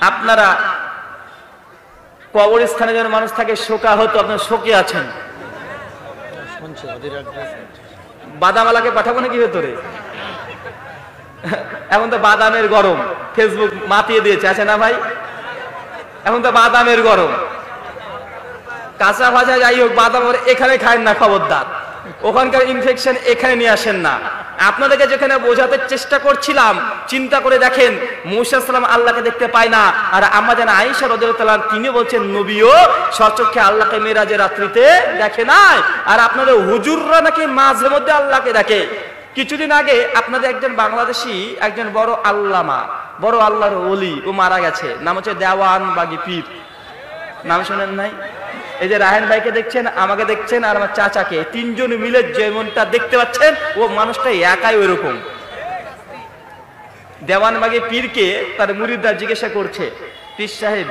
আপনারা কবরস্থানে যেন মানুষ থাকে শোকা হতো, আপনারা শোকে আছেন। বাদামালাকে পাঠাবো নাকি ভেতরে? এখন তো বাদামের গরম, ফেসবুক মাতিয়ে দিয়েছে, আছে না ভাই? এখন তো বাদামের গরম, কাঁচা ভাজা যাই হোক, বাদাম এখানে খায় না, খবরদার। ওখানকার ইনফেকশন এখানে নিয়ে আসেন না। আপনাদেরকে যেখানে বোঝাতে চেষ্টা করছিলাম, চিন্তা করে দেখেন, মুসা আলাইহিস সালাম আল্লাহকে দেখতে পায় না, আর আম্মা জান আয়েশা রাদিয়াল্লাহু তাআলা তিনি বলছেন নবীও স্বচক্ষে আল্লাহকে মেরাজের রাত্রিতে দেখে নাই। আর আপনাদের হুজুররা নাকি মাঝে মধ্যে আল্লাহকে দেখে। কিছুদিন আগে আপনাদের একজন বাংলাদেশি, একজন বড় আল্লামা, বড় আল্লাহর ওলি, ও মারা গেছে। নাম হচ্ছে দেওয়ান বাগী পীর। নাম শুনেন নাই? এই যে রাহেন ভাইকে দেখছেন, আমাকে দেখছেন, আর আমার চাচাকে, তিনজন মিলে যেমনটা দেখতে পাচ্ছেন, ও মানুষটা একাই ওইরকম। দেওয়ানবাগী পীরকে তার মুরিদরা জিজ্ঞাসা করছে, পীর সাহেব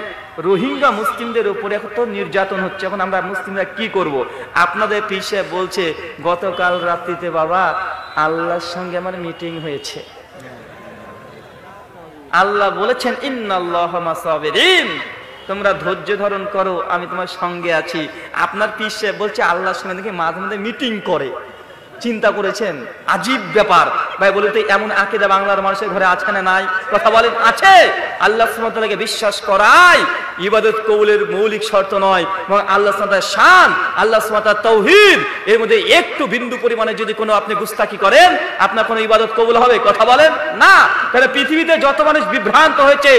রোহিঙ্গা মুসলিমদের উপরে এখন তো নির্যাতন হচ্ছে, এখন আমরা মুসলিমরা কি করব? আপনাদের পীর সাহেব বলছে, গতকাল রাত্রিতে বাবা আল্লাহর সঙ্গে আমার মিটিং হয়েছে। আল্লাহ বলেছেন ইন্নাল্লাহা মাসাবিরিন, তোমরা ধৈর্য ধারণ করো, আমি তোমার সঙ্গে আছি। আপনার পীর সাহেব বলছে আল্লাহর সঙ্গে দেখি মাঝে মাঝে মিটিং করে। চিন্তা করেছেন? আজীব ব্যাপার ভাই। বলে তো এমন আকীদা বাংলার মানুষের ঘরে আছে না নাই? কথা বলেন, আছে। আল্লাহ সুবহানাহু ওয়া তাআলাকে বিশ্বাস করাই ইবাদত কবুলের মৌলিক শর্ত নয়, এবং আল্লাহ সুবহানাহু ওয়া তাআলার শান, আল্লাহ সুবহানাহু ওয়া তাআলার তাওহীদ, এর মধ্যে একটু বিন্দু পরিমাণে যদি কোনো আপনি গুস্তাকি করেন, আপনার কোনো ইবাদত কবুল হবে? কথা বলেন না। তাহলে পৃথিবীতে যত মানুষ বিভ্রান্ত হয়েছে,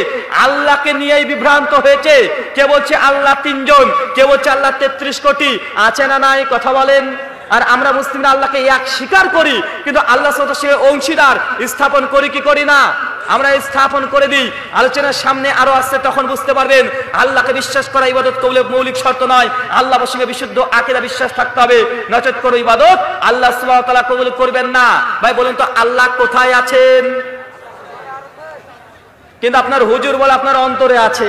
আল্লাহকে নিয়েই বিভ্রান্ত হয়েছে। কে বলছে আল্লাহ তিনজন, কে বলছে আল্লাহ 33 কোটি, আছে না নাই? কথা বলেন। আর আমরা মুসলিমরা আল্লাহকে এক স্বীকার করি, কিন্তু আল্লাহ সাথে সে অংশীদার স্থাপন করি কি করি না? আমরা স্থাপন করে দিই। আলোচনার সামনে আরো আসছে, তখন বুঝতে পারবেন আল্লাহকে বিশ্বাস করা ইবাদত কবুলের মৌলিক শর্ত নয়। আল্লাহর সঙ্গে বিশুদ্ধ আকীদা বিশ্বাস থাকতে হবে, নচেত কোনো ইবাদত আল্লাহ সুবহানাহু ওয়া তাআলা কবুল করবেন না। ভাই বলুন তো আল্লাহ কোথায় আছেন? কিন্তু আপনার হুজুর বলে আপনার অন্তরে আছে।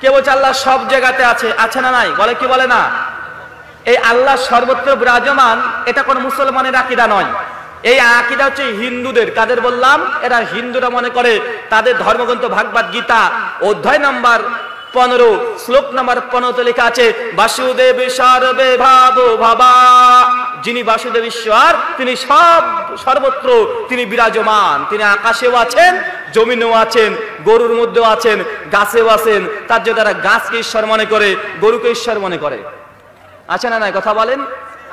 কে বলছে আল্লাহ সব জায়গাতে আছে? আছে না নাই? বলে কি বলে না? এই আল্লাহ সর্বত্র বিরাজমান, এটা কোন মুসলমানের আকীদা নয়। এই আকীদা হচ্ছে হিন্দুদের। কাদের বললাম? এরা হিন্দুরা মনে করে তাদের ধর্মগ্রন্থ ভাগবত গীতা অধ্যায় নাম্বার 15 শ্লোক নাম্বার 15 লেখা আছে, বাসুদেব সর্বে ভাবো ভাবা, যিনি বাসুদেব ঈশ্বর তিনি সর্বত্র তিনি বিরাজমান। তিনি আকাশেও আছেন, জমিনেও আছেন, গরুর মধ্যেও আছেন, গাছেও আছেন। তার যে তারা গাছকে ঈশ্বর মনে করে, গরুকে ঈশ্বর মনে করে। আছে না নাই? কথা বলেন।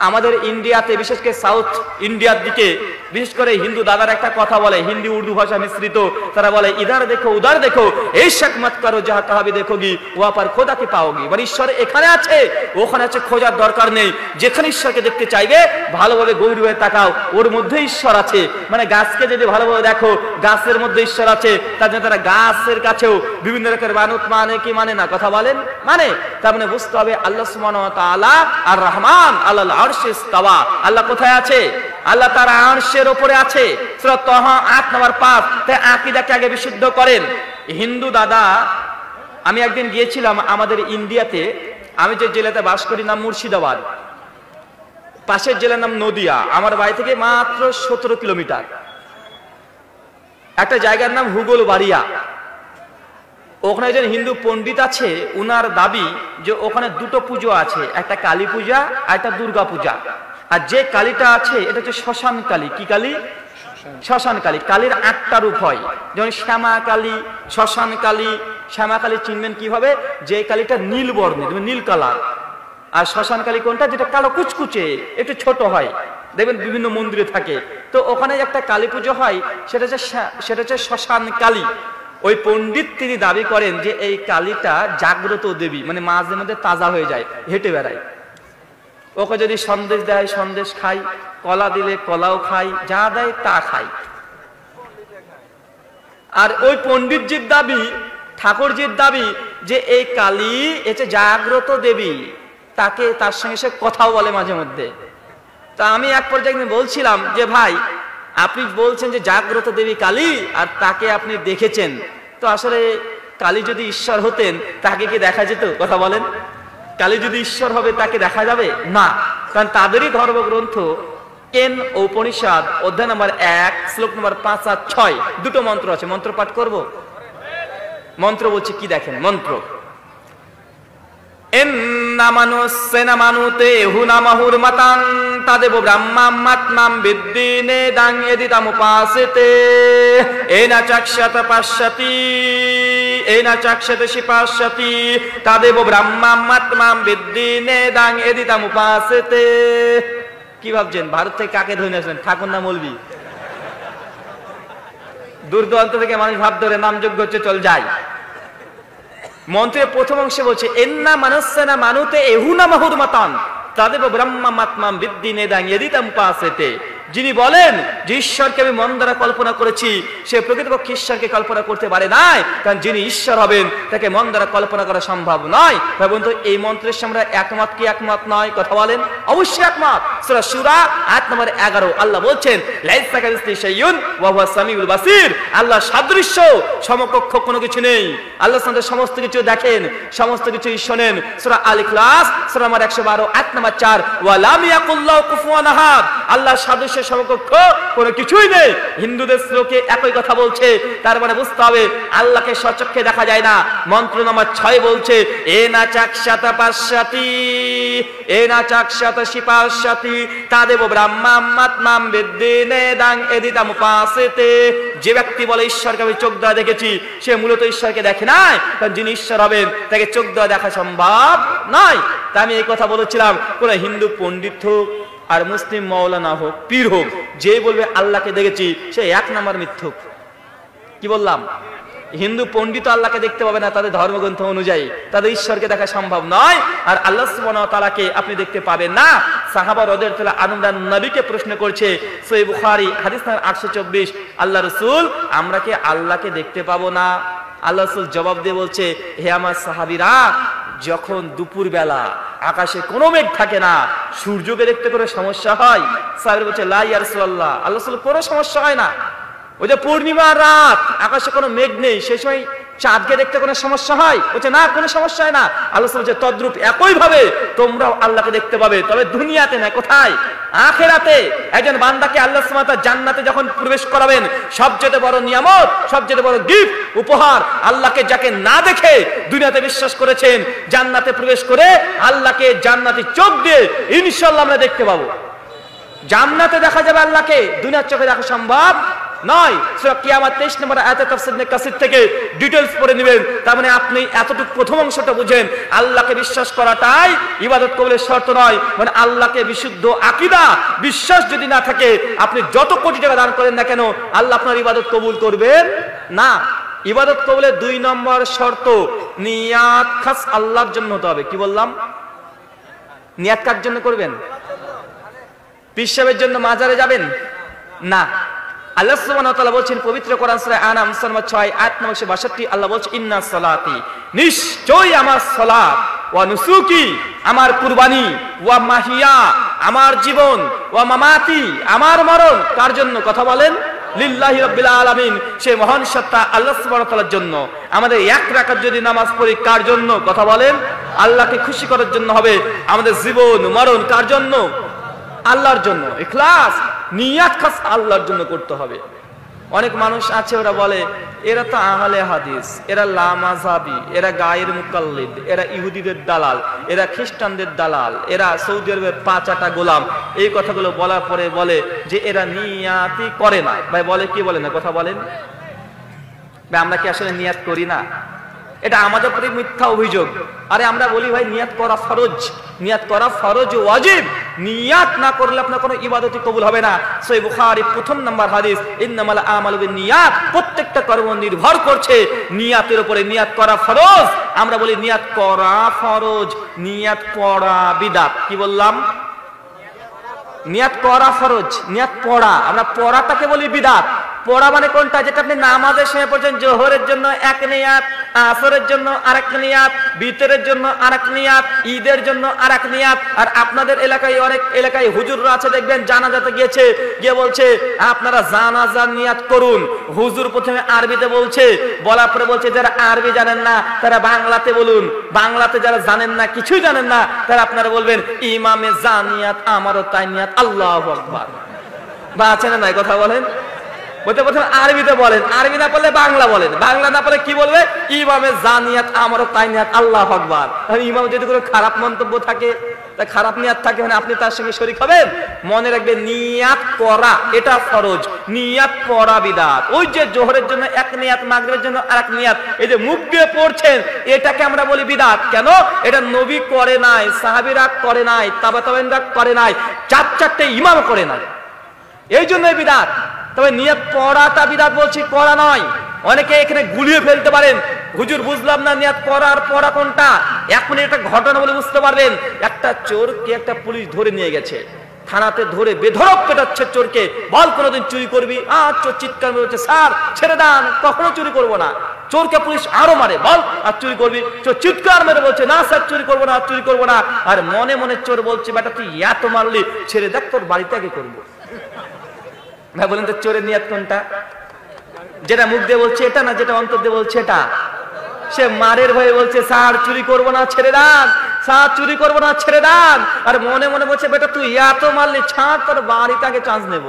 আমাদের ইন্ডিয়াতে বিশেষ করে সাউথ ইন্ডিয়ার দিকে বিশেষ করে হিন্দু দাদার একটা কথা বলে, হিন্দি উর্দু ভাষা মিশ্রিত, তারা বলে ইধার দেখো উদার দেখো, এই শাক মত করো যাহা কাহাবি দেখোগি ওয়া পার খোদাকে পাওগি। মানে ঈশ্বর এখানে আছে ওখানে আছে, খোঁজার দরকার নেই। যেখানে ঈশ্বরকে দেখতে চাইবে ভালোভাবে গভীর হয়ে তাকাও, ওর মধ্যে ঈশ্বর আছে। মানে গাছকে যদি ভালোভাবে দেখো গাছের মধ্যে ঈশ্বর আছে, তার জন্য তারা গাছের কাছেও বিভিন্ন রকমের মানত মানে কি মানে না, কথা বলেন মানে, তার মানে বুঝতে হবে আল্লাহ সুবহানাহু ওয়া তাআলা আর রহমান আলাল আরশে ইস্তাওয়া। আল্লাহ কোথায় আছে? আল্লাহ তার আরশের উপরে আছে। সূরা তাহা ৮ নম্বর ৫। তাই আকীদাকে আগে বিশুদ্ধ করেন। হিন্দু দাদা, আমি একদিন গিয়েছিলাম আমাদের ইন্ডিয়াতে, আমি যে জেলাতে বাস করি নাম মুর্শিদাবাদ, পাশের জেলার নাম নদিয়া, আমার বাড়ি থেকে মাত্র ১৭ কিলোমিটার। একটা জায়গার নাম হুগল বাড়িয়া, ওখানে একজন হিন্দু পণ্ডিত আছে, উনার দাবি যে ওখানে দুটো পুজো আছে, একটা কালী পূজা আর একটা দুর্গা পূজা। আর যে কালীটা আছে এটা হচ্ছে শ্মশান কালী। কি কালী? শ্মশান কালী। কালীর ৮টা রূপ হয়, যেমন শ্যামা কালী, শ্মশান কালী। শ্যামা কালী চিনবেন কিভাবে? যে কালীটা নীল বর্ণের, নীল কালার। আর শ্মশান কালী কোনটা? যেটা কালো কুচকুচে, একটু ছোট হয়, দেখবেন বিভিন্ন মন্দিরে থাকে। তো ওখানে একটা কালী পুজো হয়, সেটা হচ্ছে শ্মশান কালী। ওই পণ্ডিত তিনি দাবি করেন যে এই কালীটা জাগ্রত দেবী, মানে মাঝে মধ্যে তাজা হয়ে যায়, হেঁটে বেড়ায়। ওকে যদি সন্দেশ দেয় সন্দেশ খাই, কলা দিলে কলাও খাই, যা দেয় তা খাই। আর ওই পণ্ডিতজির দাবি, ঠাকুরজির দাবি যে এই কালী এসে জাগ্রত দেবী, তাকে তার সঙ্গে সে কথাও বলে মাঝে মধ্যে। তা আমি এক পর্যায়ে বলছিলাম যে ভাই, আপনি বলছেন যে জাগ্রত দেবী কালী আর তাকে আপনি দেখেছেন, তো আসলে কালী যদি ঈশ্বর হতেন তাকে কি দেখা যেত? কথা বলেন, কালী যদি ঈশ্বর হবে তাকে দেখা যাবে না? কারণ তাদেরই ধর্মগ্রন্থ কেন উপনিষদ অধ্যায় নম্বর ১ শ্লোক নম্বর ৫ আর ৬ দুটো মন্ত্র আছে। মন্ত্র পাঠ করব। মন্ত্র বলছে কি দেখেন, মন্ত্র কি ভাবছেন ভারত থেকে কাকে ধরে আসলেন? ঠাকুর না মৌলবি? দূর দূরান্ত থেকে মানুষ ভাব ধরে নামযোগ্য হচ্ছে, চল যাই। মন্ত্রের প্রথম অংশে বলছে এন্না মানসনা মানুতে এহুনা মাহুরমাতান তাদেব ব্রহ্মামাত্মাম বিদ্যি নেদাং এদিতাম উপাসেতে। যিনি বলেন যে ঈশ্বরকে আমি মন দ্বারা কল্পনা করেছি, সে প্রকৃতপক্ষে ঈশ্বরকে কল্পনা করতে পারে নাই, কারণ যিনি ঈশ্বর হবেন তাকে মন দ্বারা কল্পনা করা সম্ভব নয়। বন্ধু, এই মন্ত্রের সামনে একমত কি একমত নয়? কথা বলেন, অবশ্যই একমত। সূরা সূরা ৮ নম্বর ১১ আল্লাহ বলছেন লাইসা কামিসলিহি শাইউন ওয়া হুয়া সামিউল বাসীর। আল্লাহ সাদৃশ্য সমকক্ষ কোনো কিছু নেই। আল্লাহ সমস্ত কিছু দেখেন, সমস্ত কিছু শোনেন। সূরা আল ইখলাস সূরা নম্বর ১১২ ৮ নম্বর ৪ ওয়া লাম ইয়াকুল্লাহু কুফুয়ান আহাদ। আল্লাহ সাদৃশ্য সমকক্ষ কোনো কিছুই নেই। হিন্দুদের শ্লোকে একই কথা বলছে, তার মানে বুঝতে হবে আল্লাহকে স্বচক্ষে দেখা যায় না। মন্ত্র নম্বর ৬ বলছে এনা চাক্ষাতা পাশ্চাতি এনা চাক্ষাতা শিপাশ্চাতি তাদেব ব্রহ্মামাত্মাম বিদ্যিনেদাং এদিতাম উপাসেতে। যে ব্যক্তি বলে ঈশ্বরকে আমি চোখ দ্বারা দেখেছি, সে মূলত ঈশ্বরকে দেখে নাই, কারণ যিনি ঈশ্বর হবেন তাকে চোখ দ্বারা দেখা সম্ভব নয়। তা আমি এই কথা বলেছিলাম, কোন হিন্দু পণ্ডিত হোক আর মুসলিম মাওলানা হোক, পীর হোক, যে বলবে আল্লাহকে দেখেছি সে ১ নম্বর মিথ্যুক। কি বললাম? হিন্দু পণ্ডিত আল্লাহকে দেখতে পাবে না, তাদের ধর্মগ্রন্থ অনুযায়ী তাদের ঈশ্বরকে দেখা সম্ভব নয়। আর আল্লাহ সুবহানাহু ওয়া তাআলাকে আপনি দেখতে পাবেন না। সাহাবা রাদিয়াল্লাহু আনহুরা নবীকে প্রশ্ন করছে, সহিহ বুখারী হাদিস নাম্বার ৮২৪, আল্লাহ রাসূল আমরা কি আল্লাহকে দেখতে পাবো না? আল্লাহ রাসূল জবাব দিয়ে বলছে, হে আমার সাহাবীরা, যখন দুপুর বেলা আকাশে কোনো মেঘ থাকে না, সূর্যকে দেখতে কোনো সমস্যা হয়? সাহাবীরা বলছে লা ইয়া রাসূলুল্লাহ, আল্লাহ রাসূল কোনো সমস্যা হয় না। ওই যে পূর্ণিমার রাত আকাশে কোনো মেঘ নেই, সেই সময় চাঁদকে দেখতে কোনো সমস্যা হয়? বলছে না, কোনো সমস্যা হয় না। আল্লাহ বলছে তদ্রূপ একই ভাবে তোমরাও আল্লাহকে দেখতে পাবে, তবে দুনিয়াতে না। কোথায়? আখিরাতে। একজন বান্দাকে আল্লাহ সুবহানাহু ওয়া তাআলা জান্নাতে যখন প্রবেশ করাবেন, সবচেয়ে বড় নিয়ামত, সবচেয়ে বড় গিফট, উপহার, আল্লাহকে যাকে না দেখে দুনিয়াতে বিশ্বাস করেছেন, জান্নাতে প্রবেশ করে আল্লাহকে জান্নাতি চোখ দিয়ে ইনশাআল্লাহ আমরা দেখতে পাবো। জান্নাতে দেখা যাবে আল্লাহকে, দুনিয়ার চোখে দেখা সম্ভব নয়। সূরা কিয়ামত 23 নম্বর আয়াতে তাফসীর ইবনে কাসির থেকে ডিটেইলস পড়ে নেবেন। তার মানে আপনি এতটুকু প্রথম অংশটা বুঝেন, আল্লাহকে বিশ্বাস করাটাই ইবাদত কবুলের শর্ত নয়। মানে আল্লাহকে বিশুদ্ধ আকীদা বিশ্বাস যদি না থাকে, আপনি যত কোটি টাকা দান করেন না কেন, আল্লাহ আপনার ইবাদত কবুল করবেন না। ইবাদত কবুলের 2 নম্বর শর্ত, নিয়াত খাস আল্লাহর জন্য হতে হবে। কি বললাম? নিয়াত কার জন্য করবেন? পীর সাহেবের জন্য মাজারে যাবেন না। আল্লাহ সুবহানাহু ওয়া তাআলা বলেন পবিত্র কোরআন সূরা আনাম 6 আয়াত নম্বর 62, আল্লাহ বলেন ইন্না সালাতি, নিশ্চয়ই আমার সালাত, ওয়া নুসুকি, আমার কুরবানি, ওয়া মাহিয়া, আমার জীবন, ওয়া মামাতি, আমার মরণ, কার জন্য? কথা বলেন। লিল্লাহি রাব্বিল আলামিন, সেই মহান সত্তা আল্লাহ সুবহানাহু ওয়া তাআলার জন্য। আমাদের এক রাকাত যদি নামাজ পড়ি কার জন্য? কথা বলেন। আল্লাহকে খুশি করার জন্য হবে। আমাদের জীবন মরণ কার জন্য? আল্লাহর জন্য। ইখলাস, নিয়াত খাস আল্লাহর জন্য করতে হবে। অনেক মানুষ আছে, ওরা বলে এরা তো আহলে হাদিস, এরা লামাযাবি, এরা গায়ের মুকাল্লিদ, এরা ইহুদিদের দালাল, এরা খ্রিস্টানদের দালাল, এরা সৌদি আরবের পাঁচাটা গোলাম। এই কথাগুলো বলার পরে বলে যে এরা নিয়াতই করে না। ভাই বলে কি বলে না? কথা বলেন। ভাই আমরা কি আসলে নিয়াত করি না? এটা আমাদের প্রতি মিথ্যা অভিযোগ। আরে আমরা বলি ভাই নিয়াত করা ফরজ, নিয়াত করা ফরজ ওয়াজিব। নিয়াত না করলে আপনার কোনো ইবাদতই কবুল হবে না। সহিহ বুখারী 1 নম্বর হাদিস, ইন্নামাল আমালু বিন্নিয়াত, প্রত্যেকটা কর্ম নির্ভর করছে নিয়াতের উপরে। নিয়াত করা ফরজ। আমরা বলি নিয়াত করা ফরজ, নিয়াত পড়া বিদআত। কি বললাম? নিয়াত করা ফরজ, নিয়াত পড়া, আমরা পড়াটাকে বলি বিদআত। পড়া মানে কোনটা? যেটা আপনি নামাজের সময় পড়ছেন, জোহরের জন্য এক নিয়াত, আসরের জন্য আরেক নিয়াত, বিতরের জন্য আরেক নিয়াত, ঈদের জন্য আরেক নিয়াত। আর আপনাদের এলাকায় অনেক এলাকায় হুজুররা আছে, দেখবেন জানাজাতে গিয়েছে, গিয়ে বলছে আপনারা জানাজার নিয়াত করুন। হুজুর প্রথমে আরবিতে বলছে, বলার পরে বলছে যারা আরবি জানেন না তারা বাংলাতে বলুন। বাংলাতে যারা জানেন না, কিছুই জানেন না, তারা আপনারা বলবেন ইমামে জানিয়াত আমারও তাই নিয়াত, আল্লাহু আকবার। বা আছে না নাই? কথা বলেন। বলতে প্রথমে আরবিতে বলেন, আরবি না পারলে বাংলা বলেন, বাংলা না পারলে কি বলবে? ইমামে জানিয়াত আমারও তাই নিয়াত, আল্লাহু আকবার। আর ইমাম যদি কোনো খারাপ মন্তব্য থাকে, তা খারাপ নিয়াত থাকে, মানে আপনি তার সঙ্গে শরীক হবেন। মনে রাখবেন নিয়াত করা এটা ফরজ, নিয়াত পড়া বিদআত। ওই যে জোহরের জন্য এক নিয়াত, মাগরিবের জন্য আরেক নিয়াত, এই যে মুখ দিয়ে পড়ছেন, এটাকে আমরা বলি বিদআত। কেন? এটা নবী করে নাই, সাহাবীরা করে নাই, তাবেঈনরা করে নাই, 4 ইমাম করে নাই, এই জন্যই বিদআত। তবে নিয়ত পড়াটা বিদআত বলছি, পড়া নয়। অনেকে এখানে গুলিয়ে ফেলতে পারেন, হুজুর বুঝলাম না নিয়ত পড়া আর পড়া কোনটা। এখন একটা ঘটনা বলে বুঝতে পারবেন। একটা চোরকে একটা পুলিশ ধরে নিয়ে গেছে, থানাতে ধরে বেধড়ক পেটাচ্ছে চোরকে। বল কোনোদিন চুরি করবি? চোর চিৎকার করছে, স্যার ছেড়ে দেন, কখনো চুরি করবো না। চোরকে পুলিশ আরো মারে, বল আর চুরি করবি? চোর চিৎকার মেরে বলছে না স্যার চুরি করবো না, চুরি করবো না। আর মনে মনে চোর বলছে বেটা তুই এত মারলি, ছেড়ে দেখ তোর বাড়িতে আগে করবো। ভাই বলেন তো চোরের নিয়ত কোনটা? যেটা মুখ দিয়ে বলছে এটা না, যেটা অন্তর দিয়ে বলছে এটা। সে মারের ভয়ে বলছে স্যার চুরি করবো না, ছেড়ে দেন, স্যার চুরি করবো না, ছেড়ে দেন। আর মনে মনে বলছে বেটা তুই এত মারলি, ছাড়, তোর বাড়িতে আগে চান্স নেব।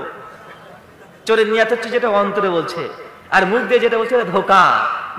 চোরের নিয়ত হচ্ছে যেটা অন্তরে বলছে, আর মুখ দিয়ে যেটা বলছে ধোঁকা।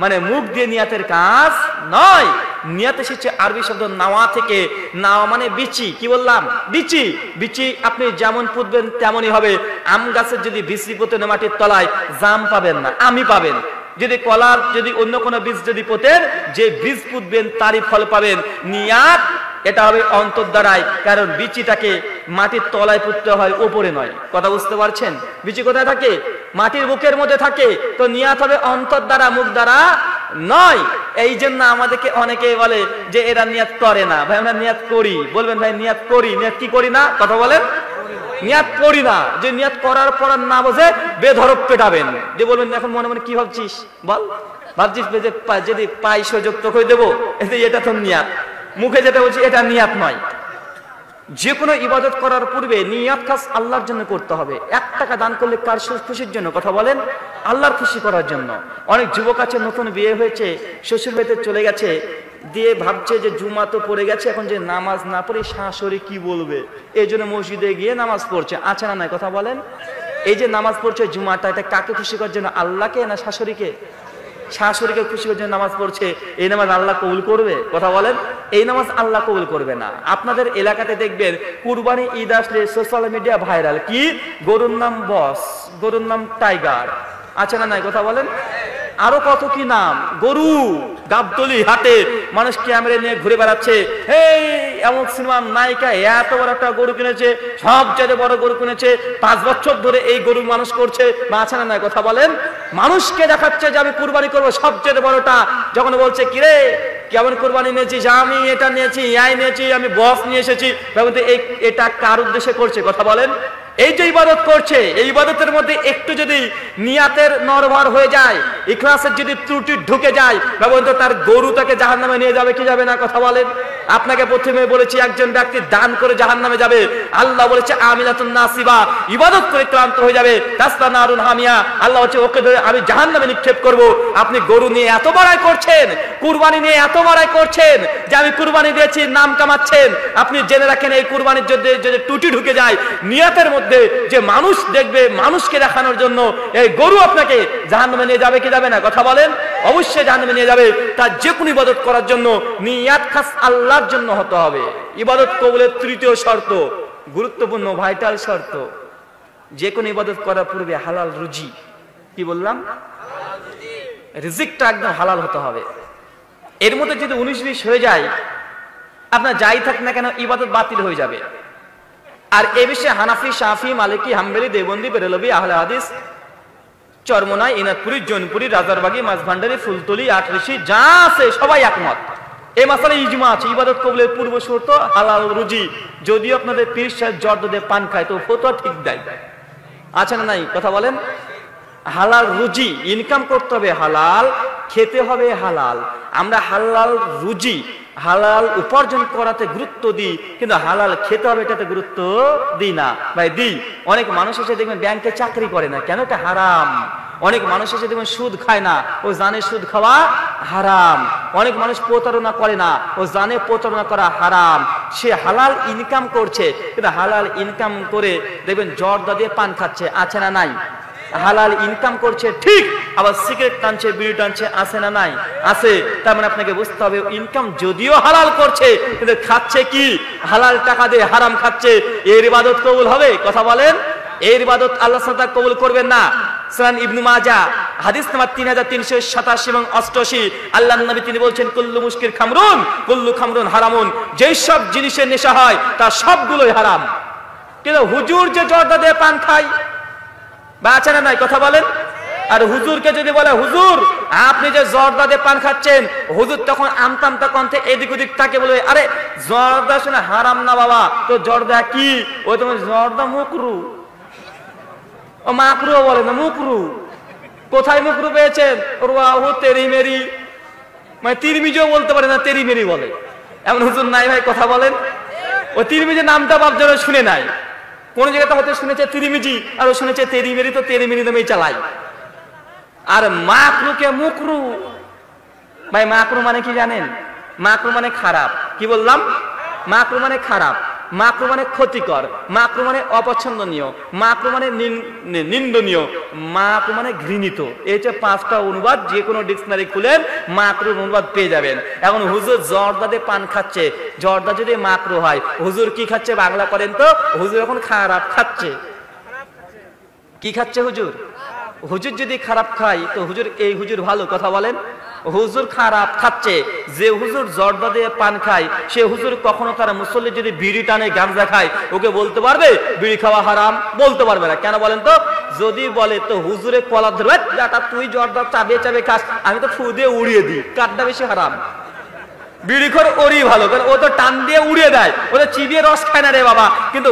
মানে মুখ দিয়ে নিয়াতের কাজ নয়। নিয়াত এসেছে আরবি শব্দ নাওয়া থেকে। নাওয়া মানে বিচি। কি বললাম? বিচি। বিচি আপনি যেমন পুঁতবেন তেমনই হবে। আম গাছের যদি বিচি পোতেন মাটির তলায়, জাম পাবেন না, আমি পাবেন। যদি কলার যদি অন্য কোনো বীজ যদি পোতেন, যে বীজ পুঁতবেন তারই ফল পাবেন। নিয়াত এটা হবে অন্তর দ্বারাই, কারণ বিচিটাকে মাটির তলায় পুঁততে হয়, উপরে নয়। কথা বুঝতে পারছেন? বিচি কোথায় থাকে? মাটির বুকের মধ্যে থাকে। তো নিয়াত হবে অন্তর দ্বারা, মুখ দ্বারা নয়। এই জন্য আমাদেরকে অনেকে বলে যে এরা নিয়াত করে না। ভাই আমরা নিয়াত করি। বলবেন ভাই নিয়াত করি, নিয়াত কি করি না? কথা বলেন। নিয়াত করি না। যে নিয়াত করার পর না বোঝে বেধড়ক পেটাবেন। যে বলবেন এখন মনে মনে কি ভাবছিস? বল, ভাবছিস যে যদি পাই সুযোগ তোকে দেবো, এটা তো নিয়াত। মুখে যেটা বলছি এটা নিয়াত নয়। যে কোনো ইবাদত করার পূর্বে নিয়াত খাস আল্লাহর জন্য করতে হবে। 1 টাকা দান করলে কার খুশির জন্য? কথা বলেন। আল্লাহর খুশি করার জন্য। অনেক যুবক আছে, নতুন বিয়ে হয়েছে, শ্বশুর বাড়িতে চলে গেছে, দিয়ে ভাবছে যে জুমা তো পড়ে গেছে, এখন যে নামাজ না পড়ে শাশুড়ি কি বলবে, এই জন্য মসজিদে গিয়ে নামাজ পড়ছে। আছে না নাই? কথা বলেন। এই যে নামাজ পড়ছে জুমাটা, এটা কাকে খুশি করার জন্য? আল্লাহকে না শাশুড়িকে? শাশুড়িকে খুশি করার জন্য নামাজ পড়ছে। এই নামাজ আল্লাহ কবুল করবে? কথা বলেন। এই নামাজ আল্লাহ কবুল করবে না। আপনাদের এলাকাতে দেখবেন কুরবানি ঈদ আসলে সোশ্যাল মিডিয়া ভাইরাল, কি গরুর নাম বস, গরুর নাম টাইগার, আছে না নাই কথা বলেন? আরো কত কি নাম, গরু গাবতলি হাটে মানুষ ক্যামেরা নিয়ে ঘুরে বেড়াচ্ছে, এই এমন সিনেমার নায়িকা এত বড় একটা গরু কিনেছে, সবচেয়ে বড় গরু কিনেছে, 5 বছর ধরে এই গরু মানুষ করছে, বা আছে না নাই কথা বলেন? মানুষকে দেখাচ্ছে যে আমি কুরবানি করবো সবচেয়ে বড়টা, যখন বলছে কিরে কেমন কুরবানি নিয়েছি, আমি এটা নিয়েছি, নিয়েছি, আমি বক্স নিয়ে এসেছি, এটা কার উদ্দেশ্যে করছে কথা বলেন? এই যে ইবাদত করছে, এই ইবাদতের মধ্যে একটু যদি নিয়াতের নরবর হয়ে যায়, ইখলাসের যদি ত্রুটি ঢুকে যায়, তো তার গরু তাকে জাহান্নামে নিয়ে যাবে কি যাবে না কথা বলেন? আপনাকে প্রথমে বলেছি একজন ব্যক্তি দান করে জাহান্নামে যাবে, আল্লাহ বলেছে আমিনাতুন নাসিবা, ইবাদত করে ক্লান্ত হয়ে যাবে, তাসলা নারুন হামিয়া, আল্লাহ হচ্ছে ওকে ধরে আমি জাহান্নামে নিক্ষেপ করব। আপনি গরু নিয়ে এত বড়াই করছেন, কুরবানি নিয়ে এত বড়াই করছেন যে আমি কুরবানি দিয়েছি নাম কামাচ্ছেন। আপনি জেনে রাখেন এই কুরবানির যদি ত্রুটি ঢুকে যায় নিয়াতের মধ্যে, যে মানুষ দেখবে, মানুষকে দেখানোর জন্য এই গরু আপনাকে জাহান্নামে নিয়ে যাবে কি যাবে না কথা বলেন? অবশ্যই জাহান্নামে নিয়ে যাবে। তার যে কোনো ইবাদত করার জন্য নিয়াত খাস আল্লাহর জন্য হতে হবে। ইবাদত কবুলের তৃতীয় শর্ত, গুরুত্বপূর্ণ ভাইটাল শর্ত, যে কোনো ইবাদত করার পূর্বে হালাল রুজি, কি বললাম? রিজিকটা একদম হালাল হতে হবে। এর মধ্যে যদি 19-20 হয়ে যায়, আপনার যাই থাক না কেন ইবাদত বাতিল হয়ে যাবে। আর এ বিষয়ে হানাফি, শাফি, মালিকি, হাম্বলি, দেওবন্দি, বেরেলভি, আহলে হাদিস, চরমনাই, ইনাদপুরি, জৌনপুরি, রাজারবাগী, মাঝভান্ডারি, ফুলতলি, আটরিশি যা আছে সবাই একমত। এই মাসালে ইজমা আছে, ইবাদত কবুলের পূর্ব শর্ত হালাল রুজি। যদিও আপনাদের পীর সাহেব জর্দে পান খায়, তো ফতোয়া ঠিক দেয়, আছে না নাই কথা বলেন? হালাল রুজি ইনকাম করতে হবে হালাল, খেতে হবে হালাল। আমরা হালাল রুজি, হালাল উপার্জন করাতে গুরুত্ব দিই, কিন্তু হালাল খেতে হবে এটাতে গুরুত্ব দিই না। ভাই দিই, অনেক মানুষ এসে দেখবেন ব্যাংকে চাকরি করে না, কেন? এটা হারাম। অনেক মানুষ এসে দেখবেন সুদ খায় না, ও জানে সুদ খাওয়া হারাম। অনেক মানুষ প্রতারণা করে না, ও জানে প্রতারণা করা হারাম। সে হালাল ইনকাম করছে, কিন্তু হালাল ইনকাম করে দেখবেন জর্দা দিয়ে পান খাচ্ছে, আছে না নাই? হালাল ইনকাম করছে ঠিক, আবার সিগারেট টানছে, বিড়ি টানছে, আছে না নাই? আছে। তার মানে আপনাকে বুঝতে হবে ইনকাম যদিও হালাল করছে, কিন্তু খাচ্ছে কি? হালাল টাকা দিয়ে হারাম খাচ্ছে। এর ইবাদত কবুল হবে কথা বলেন? এর ইবাদত আল্লাহ তাআলা কবুল করবেন না। সুনান ইবনে মাজাহ হাদিস নাম্বার 3387 এবং 88, আল্লাহর নবী তিনি বলছেন কুল্লু মুশকির খামরুন, কুল্লু খামরুন হারামুন, যেই সব জিনিসের নেশা হয় তার সবগুলোই হারাম। কিন্তু হুজুর যে জর্দা দিয়ে পান খায়, বা আছে না নাই কথা বলেন? আর হুজুরকে যদি বলে হুজুর আপনি যে জর্দা দিয়ে পান খাচ্ছেন, হুজুর তখন আমতামতা কণ্ঠে এদিক ওদিক তাকে বলবে আরে জর্দা শুনে হারাম না বাবা, তো জর্দা কি? ওই তোমার জর্দা মুকরু, ও মাকরু বলে না, মুকরু। কোথায় মুকরু পেয়েছেন? ওয়াহু তেরি মেরি, মানে তিরমিজিও বলতে পারে না, তেরি মেরি বলে। এমন হুজুর নাই ভাই কথা বলেন? ও তিরমিজি নামটা বাপ যেন শুনে নাই, কোন জায়গাতে হয়তো শুনেছে তিরমিজি, আর ও শুনেছে তেরি মেরি, তো তেরি মেরি নামেই চালাই। আর মাকরুকে মুকরু, ভাই মাকরু মানে কি জানেন? মাকরু মানে খারাপ। কি বললাম? মাকরু মানে খারাপ, মাকরু মানে ক্ষতিকর, মাকরু মানে অপছন্দনীয়, মাকরু মানে নিন্দনীয়, মাকরু মানে ঘৃণিত। এই যে 5টা অনুবাদ যে কোনো ডিকশনারি খুলেন মাকরুর অনুবাদ পেয়ে যাবেন। এখন হুজুর জর্দা দিয়ে পান খাচ্ছে, জর্দা যদি মাকরু হয়, হুজুর কি খাচ্ছে বাংলা করেন তো? হুজুর এখন খারাপ খাচ্ছে। কি খাচ্ছে হুজুর? হুজুর যদি খারাপ খায় তো হুজুর, এই হুজুর ভালো কথা বলেন? হুজুর খারাপ খাচ্ছে। যে হুজুর জর্দা দিয়ে পান খায়, সে হুজুর কখনো তার মুসল্লি যদি বিড়ি টানে, গাঁজা খায়, ওকে বলতে পারবে বিড়ি খাওয়া হারাম? বলতে পারবে না। কেন বলেন তো? যদি বলে তো হুজুরে কলার ধরবে, তুই জর্দা চাবে চাবে খাস, আমি তো ফু দিয়ে উড়িয়ে দিই, কারটা বেশি হারাম? বিড়ি খোর ওরই ভালো, কারণ ও তো টান দিয়ে উড়িয়ে দেয়, ও তো চিবিয়ে রস খায় না রে বাবা। কিন্তু